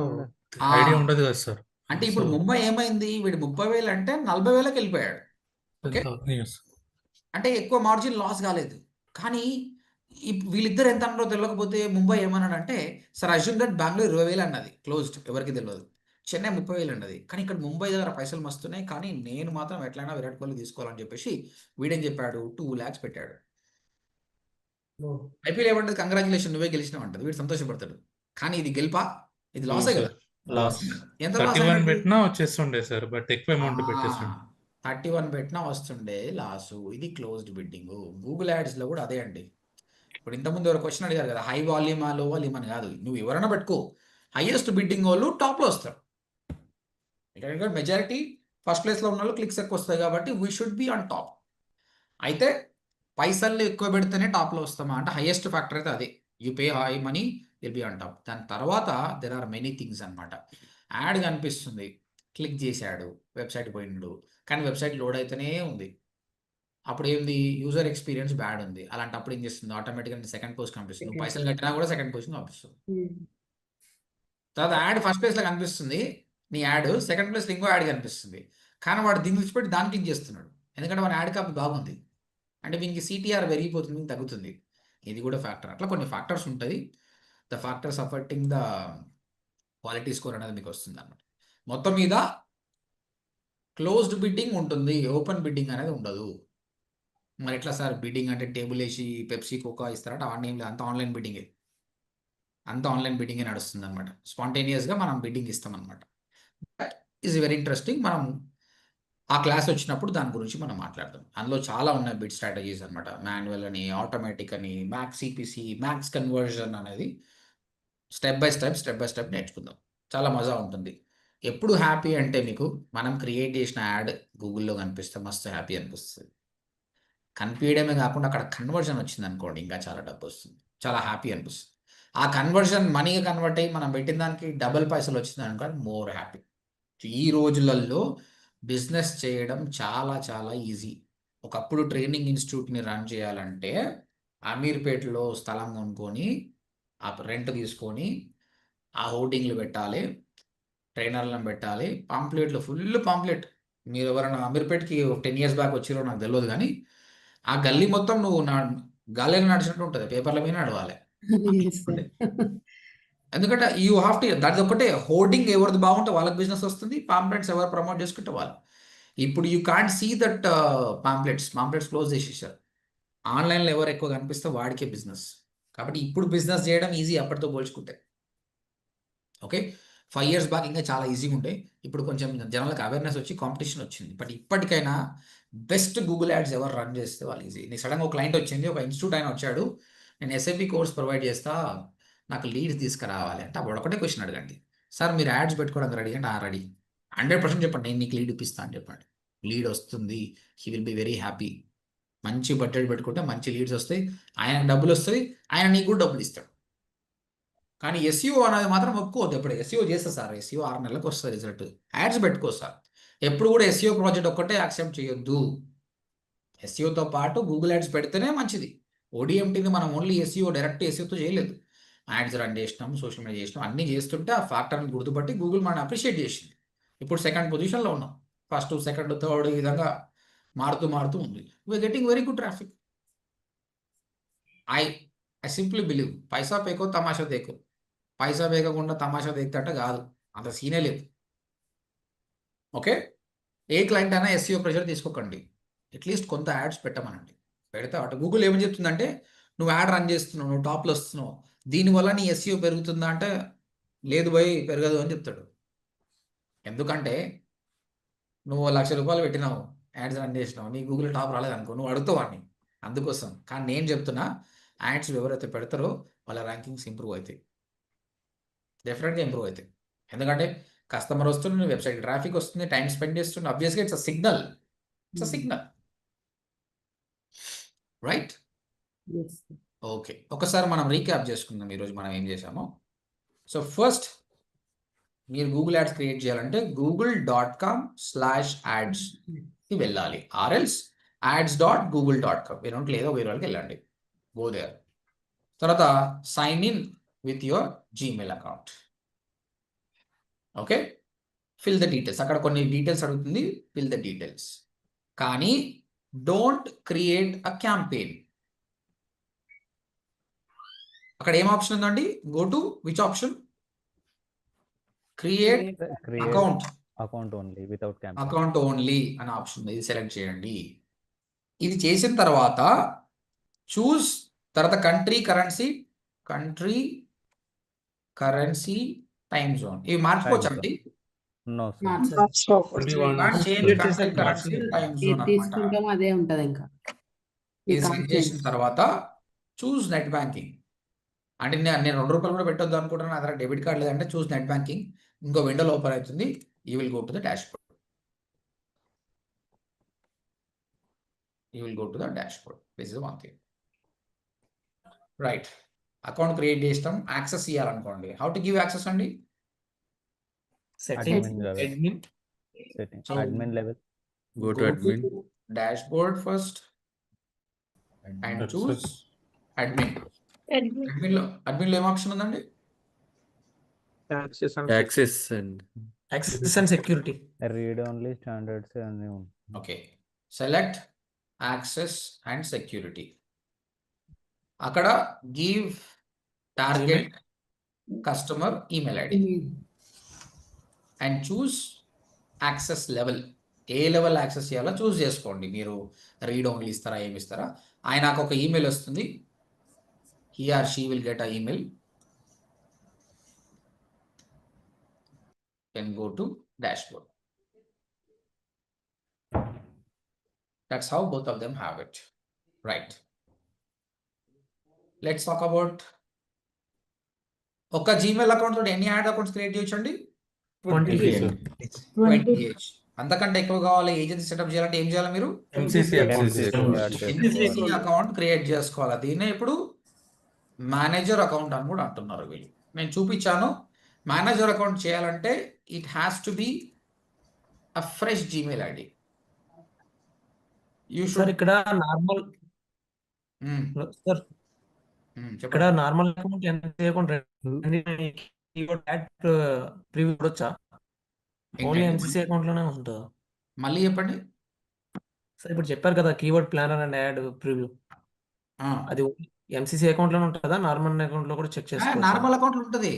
ఆ, ఐడియా ఉండదు కదా సార్. అంటే సో ఇప్పుడు ముంబై ఏమైంది, వీడు 30,000 అంటే 40,000కి వెళ్ళిపోయాడు. ఓకే, ఎస్ అంటే ఎక్కువ మార్జిన్ లాస్ కాలేదు. కానీ వీళ్ళిద్దరు ఎంత అన్నారో తెలియకపోతే ముంబై ఏమన్నాడంటే, సార్ అజ్యూమ్ దట్ బెంగళూరు 20,000 అన్నది క్లోజ్డ్, ఎవరికి తెలియదు. చెన్నై 30,000 అన్నది. కానీ ఇక్కడ ముంబై దగ్గర పైసలు మస్తున్నాయి, కానీ నేను మాత్రం ఎట్లయినా విరాట్ కోహ్లీ తీసుకోవాలని చెప్పేసి వీడేం చెప్పాడు, 2 lakhs పెట్టాడు. ఐపీఎల్ ఏమంటది, కంగ్రాచులేషన్ నువ్వే గెలిచినావు అంటది. వీడు సంతోషపడతాడు. కానీ ఇది గెలుపా, ఇది లాసే కదా. లాస్. ఎంత లాస్ 31 అయినట్టు? పెట్టినా వచ్చేస్తుండే సార్, బట్ ఎక్కువ అమౌంట్ పెట్టేస్తుండే. 31 పెట్టినా వస్తుండే లాసు. ఇది క్లోజ్డ్ బిడ్డింగ్. గూగుల్ యాడ్స్లో కూడా అదే అండి. ఇప్పుడు ఇంతకుముందు ఎవరు క్వశ్చన్ అడిగారు కదా, హై వాల్యూమా లో వాల్యూమ్ అని కాదు, నువ్వు ఎవరైనా పెట్టుకో, హైయెస్ట్ బిడ్డింగ్ వాళ్ళు టాప్లో వస్తారు. ఇక్కడ మెజారిటీ ఫస్ట్ ప్లేస్లో ఉన్న వాళ్ళు క్లిక్స్ ఎక్కువ వస్తాయి కాబట్టి we should be on top. అయితే పైసలు ఎక్కువ పెడితేనే టాప్లో వస్తామా అంటే, హైయెస్ట్ ఫ్యాక్టర్ అయితే అదే, you pay high money will be on top. దాని తర్వాత దెర్ ఆర్ మెనీ థింగ్స్ అనమాట. యాడ్ కనిపిస్తుంది, క్లిక్ చేశాడు, వెబ్సైట్ పోయిండు, కానీ వెబ్సైట్ లోడ్ అయితేనే ఉంది. అప్పుడు ఏంది, యూజర్ ఎక్స్పీరియన్స్ బ్యాడ్ ఉంది. అలాంటప్పుడు ఏం చేస్తుంది, ఆటోమేటిక్గా సెకండ్ పోస్ట్ కనిపిస్తుంది. నువ్వు పైసలు కట్టినా కూడా సెకండ్ పొజిషన్ కనిపిస్తుంది. తర్వాత యాడ్ ఫస్ట్ ప్లేస్లో కనిపిస్తుంది, నీ యాడ్ సెకండ్ ప్లేస్లో ఇంకో యాడ్ కనిపిస్తుంది. కానీ వాడు దీన్ని విడిచిపెట్టి దాన్ని క్లిక్ చేస్తున్నాడు, ఎందుకంటే వాడి యాడ్ కాపీ బాగుంది. అంటే వీనికి సిటిఆర్ పెరిగిపోతుంది, తగ్గుతుంది. ఇది కూడా ఫ్యాక్టర్. అట్లా కొన్ని ఫ్యాక్టర్స్ ఉంటుంది. The factors affecting the quality score అనేది మీకు వస్తుంది అన్నమాట. మొత్తం మీద క్లోజ్డ్ బిడ్డింగ్ ఉంటుంది, ఓపెన్ బిడ్డింగ్ అనేది ఉండదు. మరి ఎట్లా సార్, బిడ్డింగ్ అంటే టేబుల్ వేసి పెప్సీ కోకా ఇస్తారంటే అవన్నీ ఏం లేదు, అంత ఆన్లైన్ బిడ్డింగే. అంత ఆన్లైన్ బిడ్డింగే నడుస్తుంది అనమాట. స్పాంటేనియస్గా మనం బిడ్డింగ్ ఇస్తాం అనమాట. That is very interesting. మనం ఆ క్లాస్ వచ్చినప్పుడు దాని గురించి మనం మాట్లాడదాం. అందులో చాలా ఉన్నాయి బిడ్ స్ట్రాటజీస్ అనమాట. మాన్యువల్ అని, ఆటోమేటిక్ అని, మ్యాక్స్ సిపిసి, మ్యాక్స్ కన్వర్జన్ అనేది స్టెప్ బై స్టెప్ నేర్చుకుందాం. చాలా మజా ఉంటుంది. ఎప్పుడు హ్యాపీ అంటే, మీకు మనం క్రియేట్ చేసిన యాడ్ గూగుల్లో కనిపిస్తే మస్తు హ్యాపీ అనిపిస్తుంది. కనిపించడమే కాకుండా అక్కడ కన్వర్జన్ వచ్చింది అనుకోండి, ఇంకా చాలా డబ్బు వస్తుంది, చాలా హ్యాపీ అనిపిస్తుంది. ఆ కన్వర్జన్ మనీగా కన్వర్ట్ అయ్యి మనం పెట్టిన దానికి డబుల్ పైసలు వచ్చింది అనుకోండి, మోర్ హ్యాపీ. ఈ రోజులలో బిజినెస్ చేయడం చాలా చాలా ఈజీ. ఒకప్పుడు ట్రైనింగ్ ఇన్స్టిట్యూట్ని రన్ చేయాలంటే అమీర్పేటలో స్థలం కొనుక్కొని, ఆ రెంట్ తీసుకొని, ఆ హోర్డింగ్లు పెట్టాలి, ట్రైనర్లను పెట్టాలి, పాంప్లెట్లు, ఫుల్ పాంప్లెట్. మీరు ఎవరైనా అమీర్పేట్కి 10 years బ్యాక్ వచ్చిరో నాకు తెలియదు, కానీ ఆ గల్లీ మొత్తం నువ్వు గాలిలో నడిచినట్టు ఉంటుంది, పేపర్ల మీద నడవాలి. Yes, sir. ఎందుకంటే యూ హ్యావ్ టు, దాని ఒకటే హోర్డింగ్ ఎవరిది బాగుంటే వాళ్ళకి బిజినెస్ వస్తుంది, పాంప్లెట్స్ ఎవరు ప్రమోట్ చేసుకుంటే వాళ్ళు. ఇప్పుడు you can't see that pamphlets close చేసేసారు. ఆన్లైన్లో ఎవరు ఎక్కువ కనిపిస్తే వాడికే బిజినెస్. కాబట్టి ఇప్పుడు బిజినెస్ చేయడం ఈజీ అప్పటితో పోల్చుకుంటే. ఓకే, 5 years బ్యాక్ ఇంకా చాలా ఈజీగా ఉంటాయి. ఇప్పుడు కొంచెం జనాలకు అవేర్నెస్ వచ్చి కాంపిటీషన్ వచ్చింది. బట్ ఇప్పటికైనా బెస్ట్ గూగుల్ యాడ్స్ ఎవరు రన్ చేస్తే వాళ్ళు ఈజీ. నీకు సడన్గా ఒక క్లయింట్ వచ్చింది, ఒక ఇన్స్టిట్యూట్ ఆయన వచ్చాడు, నేను SAP కోర్స్ ప్రొవైడ్ చేస్తా, నాకు లీడ్స్ తీసుకురావాలి అంటే అప్పుడు ఒకటే క్వశ్చన్ అడగండి, సార్ మీరు యాడ్స్ పెట్టుకోవడానికి రెడీ అంటే రెడీ, 100% చెప్పండి, నేను నీకు లీడ్ ఇప్పిస్తా అని చెప్పండి. లీడ్ వస్తుంది, he will be very happy. మంచి బడ్జెట్ పెట్టుకుంటే మంచి లీడ్స్ వస్తాయి, ఆయనకు డబ్బులు వస్తాయి, ఆయన నీకు కూడా డబ్బులు ఇస్తాడు. కానీ SEO అనేది మాత్రం ఒప్పుకోవద్దు. ఎప్పుడు SEO చేస్తా సార్, SEO 6 నెలలకు వస్తుంది రిజల్ట్, యాడ్స్ పెట్టుకో సార్. ఎప్పుడు కూడా SEO ప్రాజెక్ట్ ఒక్కటే యాక్సెప్ట్ చేయొద్దు. SEOతో పాటు గూగుల్ యాడ్స్ పెడితేనే మంచిది. ODMTని మనం ఓన్లీ డైరెక్ట్ SEOతో చేయలేదు, యాడ్స్ రన్ చేసినాం, సోషల్ మీడియా చేసినాం, అన్నీ చేస్తుంటే ఆ ఫ్యాక్టర్ని గుర్తుపట్టి గూగుల్ మనం అప్రిషియేట్ చేసింది. ఇప్పుడు 2nd పొజిషన్లో ఉన్నాం, 1st 2nd 3rd ఈ విధంగా మారుతూ ఉంది. We're getting very good traffic. I simply believe, పైసా పేకో తమాషా దేకో. పైసా వేయకుండా తమాషా దేక్తంటే కాదు, అంత సీనే లేదు. ఓకే, ఏ క్లయింట్ అయినా SEO ప్రెషర్ తీసుకోకండి, అట్లీస్ట్ కొంత యాడ్స్ పెట్టమనండి. పెడితే అటు గూగుల్ ఏమని చెప్తుందంటే, నువ్వు యాడ్ రన్ చేస్తున్నావు, నువ్వు టాప్లో వస్తున్నావు, దీనివల్ల నీ SEO పెరుగుతుందా అంటే లేదు భయ్ పెరగదు అని చెప్తాడు. ఎందుకంటే నువ్వు ₹1,00,000 పెట్టినావు, యాడ్స్ రన్ చేసినావు, నీ గూగుల్ టాప్ రాలేదనుకో, నువ్వు అడుగుతావు వాడిని. అందుకోసం. కానీ నేను చెప్తున్నా, యాడ్స్ ఎవరైతే పెడతారో వాళ్ళ ర్యాంకింగ్స్ ఇంప్రూవ్ అవుతాయి, డెఫినెట్గా ఇంప్రూవ్ అవుతాయి. ఎందుకంటే కస్టమర్ వస్తుంది, వెబ్సైట్ ట్రాఫిక్ వస్తుంది, టైం స్పెండ్ చేస్తుంది, అబ్వియస్గా it's a signal, right? Yes, sir. Okay, ఒకసారి మనం రీక్యాప్ చేసుకుందాం ఈరోజు మనం ఏం చేసామో. సో ఫస్ట్ మీరు గూగుల్ యాడ్స్ క్రియేట్ చేయాలంటే google.com/ads వెళ్ళాలి, ఆర్ఎల్స్ ads.google.com లేదో వేరే వాళ్ళకి వెళ్ళండి, గో దేర్. తర్వాత sign in with your Gmail account. Okay, fill the details, అక్కడ కొన్ని డీటెయిల్స్ అడుగుతుంది, ఫిల్ ద డీటెయిల్స్. కానీ డోంట్ క్రియేట్ అ క్యాంపెయిన్. అక్కడ ఏం ఆప్షన్ ఉందండి? Go to which option? Create account only without campaign. Account only అనే option ఉంది, ఇది సెలెక్ట్ చేయండి. ఇది చేసిన తర్వాత చూస్, తర్వాత కంట్రీ కరెన్సీ టైమ్ జోన్, ఇవి మార్చుకోవచ్చు అండి. No Only one. ఏది తీసుకుంటామో అదే ఉంటది. ఇంకా ఇది సెట్ చేసిన తర్వాత చూస్ నెట్ బ్యాంకింగ్. అంటే నేను ₹2 కూడా పెట్టొద్దు అనుకుంటున్నాను, నా దగ్గర డెబిట్ కార్డ్ లేదంటే చూస్ నెట్ బ్యాంకింగ్. ఇంకో విండోలో ఓపెన్ అవుతుంది, you will go to the dashboard. This is one thing, right? Account create చేస్తాం, యాక్సెస్ ఇవ్వాలనుకోండి. హౌ టు గివ్ యాక్సెస్ అండి? Settings, admin level. Go to admin. Dashboard first and choose admin. Admin లో ఏం option ఉందండి? Access and access and security. Read only standards అన్నీ ఉంటాయి. Okay, select access and security. అక్కడ give target customer email ID and choose access level. ఏ level access చేయాలో చూస్ చేసుకోండి. మీరు రీడ్ ఓన్లీ ఇస్తారా, ఏమి ఇస్తారా? ఆయనకు ఒక ఈమెయిల్ వస్తుంది, he or she will get an email and go to dashboard. That's how both of them have it, right? Let's talk about ఒక జీమెయిల్ అకౌంట్ తోటి ఎన్ని యాడ్ అకౌంట్స్ క్రియేట్ చేయొచ్చండి? 20. అంతకంటే ఎక్కువ కావాలి, ఏజెన్సీ సెటప్ చేయాలంటే ఏం చేయాలి? మీరు MCC అకౌంట్ క్రియేట్ చేసుకోవాలి. దీన్నే ఇప్పుడు మేనేజర్ అకౌంట్ అని కూడా అంటున్నారు వీళ్ళు. నేను చూపించాను. మేనేజర్ అకౌంట్ చేయాలంటే it has to be a fresh Gmail ID. Sir ఇక్కడ నార్మల్ సార్ ఇక్కడ నార్మల్ అకౌంట్ ఎంత చేయకుండా ప్రివ్యూ చూడొచ్చా? ఓన్లీ MCC అకౌంట్ లోనే ఉంటుందా? మళ్ళీ చెప్పండి. సార్ ఇప్పుడు చెప్పారు కదా keyword planar and add preview ఆ, అది ఎంసీసీ అకౌంట్లోనే ఉంటుందా నార్మల్ అకౌంట్లో కూడా చెక్ చేసుకోవచ్చా? నార్మల్ అకౌంట్లో ఉంటుంది,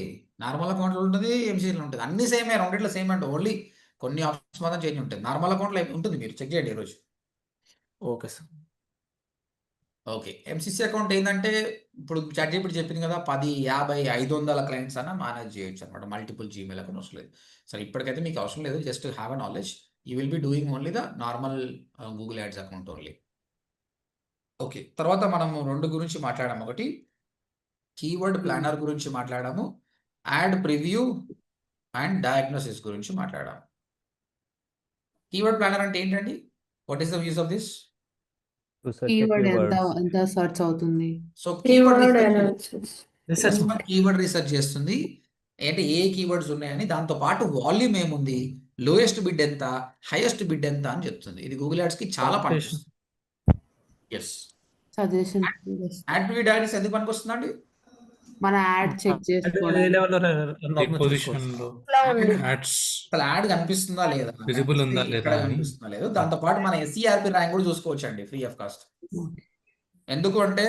నార్మల్ అకౌంట్లో ఉంటుంది, ఎంసీలో ఉంటుంది, అన్ని సేమే, రెండిట్లో సేమ్ అంటే ఓన్లీ కొన్ని ఆప్షన్స్ మాత్రం చేంజ్ ఉంటుంది. నార్మల్ అకౌంట్లో ఉంటుంది, మీరు చెక్ చేయండి ఈరోజు. Okay sir. Okay, MCC account ఏంటంటే ఇప్పుడు చాట్‌జీపీటీ చెప్పింది కదా 10, 50, 500 క్లయింట్స్ అన్న మేనేజ్ చేయొచ్చు అనమాట. మల్టిపుల్ జీమెయిల్ అకౌంట్ అవసరం లేదు. సరే ఇప్పటికైతే మీకు అవసరం లేదు, just have a knowledge. You will be doing only the normal Google ads account only. Okay, తర్వాత మనము రెండు గురించి మాట్లాడాము. ఒకటి కీవర్డ్ ప్లానర్ గురించి మాట్లాడాము, యాడ్ ప్రివ్యూ అండ్ డయాగ్నోసిస్ గురించి మాట్లాడాము. కీవర్డ్ ప్లానర్ అంటే ఏంటండి? What is the use of this? To search keyword keywords. ఎంత సెర్చ్ అవుతుంది? So keyword analysis. Research keyword research చేస్తుంది, అంటే ఏ కీవర్డ్స్ ఉన్నాయని, దాంతో పాటు వాల్యూమ్ ఏముంది, లోయెస్ట్ బిడ్ ఎంత, హైయెస్ట్ బిడ్ ఎంత అని చెప్తుంది. ఇది గూగుల్ యాడ్స్ కి చాలా పనికొస్తుంది. Yes, suggestion ad preview diagnosis ఎందుకు పనికొస్తుందండి? మన యాడ్ చెక్ ఏ చేసుకోవడానికి. లెవెల్లో ఏ పొజిషన్లో ఇట్లా ఉంది. యాడ్స్ అసలు యాడ్ కనిపిస్తుందా లేదా, Visible ఉందా లేదా ఇక్కడ అని. కనిపిస్తుందా లేదా, దాంతో పాటు మన SERP ర్యాంక్ కూడా చూసుకోవచ్చు అండి, ఫ్రీ ఆఫ్ కాస్ట్. ఎందుకు అంటే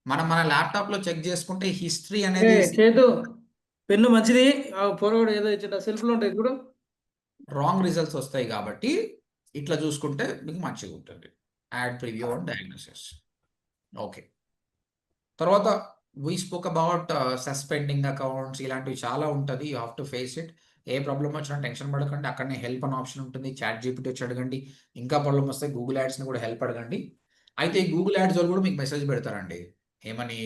మన ల్యాప్టాప్ లో చెక్ చేసుకుంటే హిస్టరీ అనేది చేతు పెన్ను మంచిది పొరగడు ఏదో ఇచ్చేట సెల్ఫ్ లో ఉంటాయి చూడు. రాంగ్ రిజల్ట్స్ వస్తాయి కాబట్టి ఇట్లా చూసుకుంటే మీకు మంచిగా ఉంటుంది. Ad preview and diagnosis. Okay, తర్వాత we spoke about suspending accounts, ఇలాంటివి చాలా ఉంటుంది. You have to face it. ఏ ప్రాబ్లం వచ్చినా టెన్షన్ పడకండి, అక్కడనే హెల్ప్ అనే ఆప్షన్ ఉంటుంది. చాట్‌జీపీటీ వచ్చి అడగండి. ఇంకా ప్రాబ్లం వస్తే గూగుల్ యాడ్స్ని కూడా హెల్ప్ అడగండి. అయితే ఈ గూగుల్ యాడ్స్ వాళ్ళు కూడా మీకు మెసేజ్ పెడతారండి, ఏమని,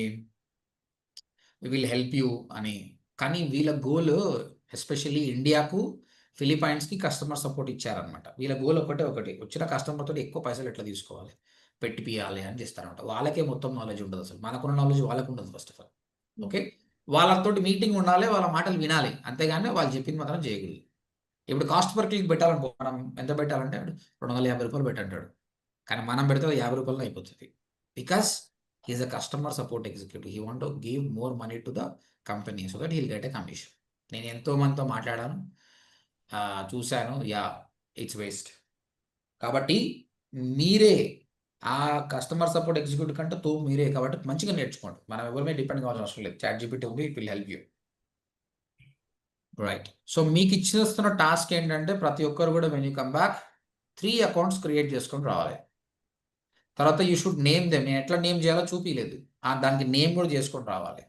వి విల్ హెల్ప్ యూ అని. కానీ వీళ్ళ గోల్ ఎస్పెషల్లీ ఇండియాకు ఫిలిప్పైన్స్కి కస్టమర్ సపోర్ట్ ఇచ్చారనమాట. వీళ్ళ గోల్ ఒకటి వచ్చిన కస్టమర్ తోటి ఎక్కువ పైసలు ఎట్లా తీసుకోవాలి, పెట్టిపియాలి అని చేస్తారనమాట. వాళ్ళకే మొత్తం నాలెడ్జ్ ఉండదు, అసలు మనకున్న నాలెడ్జ్ వాళ్ళకు ఉండదు ఫస్ట్ ఆఫ్ ఆల్. ఓకే, వాళ్ళతోటి మీటింగ్ ఉండాలి, వాళ్ళ మాటలు వినాలి, అంతేగాని వాళ్ళు చెప్పింది మాత్రం చేయకూడదు. ఇప్పుడు కాస్ట్ పర్ క్లిక్ పెట్టాలనుకో, మనం ఎంత పెట్టాలంటే 250 రూపాయలు పెట్టంటాడు, కానీ మనం పెడితే 50 రూపాయలు అయిపోతుంది. Because he's a customer support executive, he want to give more money to the company so that he'll get a commission. నేను ఎంతో మందితో మాట్లాడాను, చూశాను, యా ఇట్స్ వేస్ట్. కాబట్టి మీరే ఆ కస్టమర్ సపోర్ట్ ఎగ్జిక్యూటివ్ కంటే మీరే, కాబట్టి మంచిగా నేర్చుకోండి. మనం ఎవరి మీద డిపెండ్ కావాల్సిన అవసరం లేదు. చాట్‌జీపీటీ ఉంది, it will help you. Right, so మీకు ఇచ్చేస్తున్న టాస్క్ ఏంటంటే ప్రతి ఒక్కరు కూడా when you come back 3 accounts create చేసుకొని రావాలి. తర్వాత యూ షుడ్ నేమ్ దెమ్. నేను ఎట్లా నేమ్ చేయాలో చూపించలేదు, దానికి నేమ్ కూడా చేసుకొని రావాలి.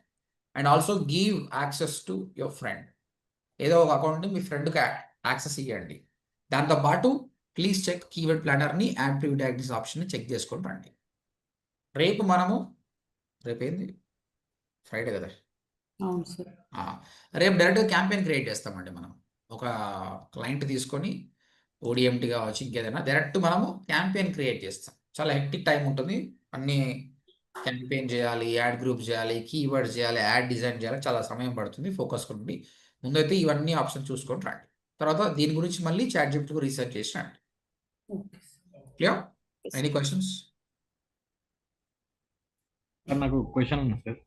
And also give access to your friend. ఏదో ఒక అకౌంట్ని మీ ఫ్రెండ్కి యాక్సెస్ ఇవ్వండి. దాంతోపాటు ప్లీజ్ చెక్ కీవర్డ్ ప్లానర్ని, యాడ్ ప్రివ్యూ డయాగ్నోసిస్ ఆప్షన్ని చెక్ చేసుకొని రండి. రేపు ఏంది, ఫ్రైడే కదా, అవును సార్. రేపు డైరెక్ట్గా క్యాంపెయిన్ క్రియేట్ చేస్తామండి. మనం ఒక క్లయింట్ తీసుకొని ODMT కావచ్చు, ఇంకేదైనా డైరెక్ట్ మనము క్యాంపెయిన్ క్రియేట్ చేస్తాం. చాలా హెక్టిక్ టైం ఉంటుంది, అన్ని క్యాంపెయిన్ చేయాలి, యాడ్ గ్రూప్ చేయాలి, కీవర్డ్స్ చేయాలి, యాడ్ డిజైన్ చేయాలి, చాలా సమయం పడుతుంది. ఫోకస్ ఉండి ముందైతే ఇవన్నీ ఆప్షన్ చూసుకొని రండి. తర్వాత దీని గురించి మళ్ళీ చాట్‌జీపీటీ రీసెర్చ్ చేసి రండి. క్లియర్? Any questions? నాకు క్వశ్చన్ ఉంది సార్.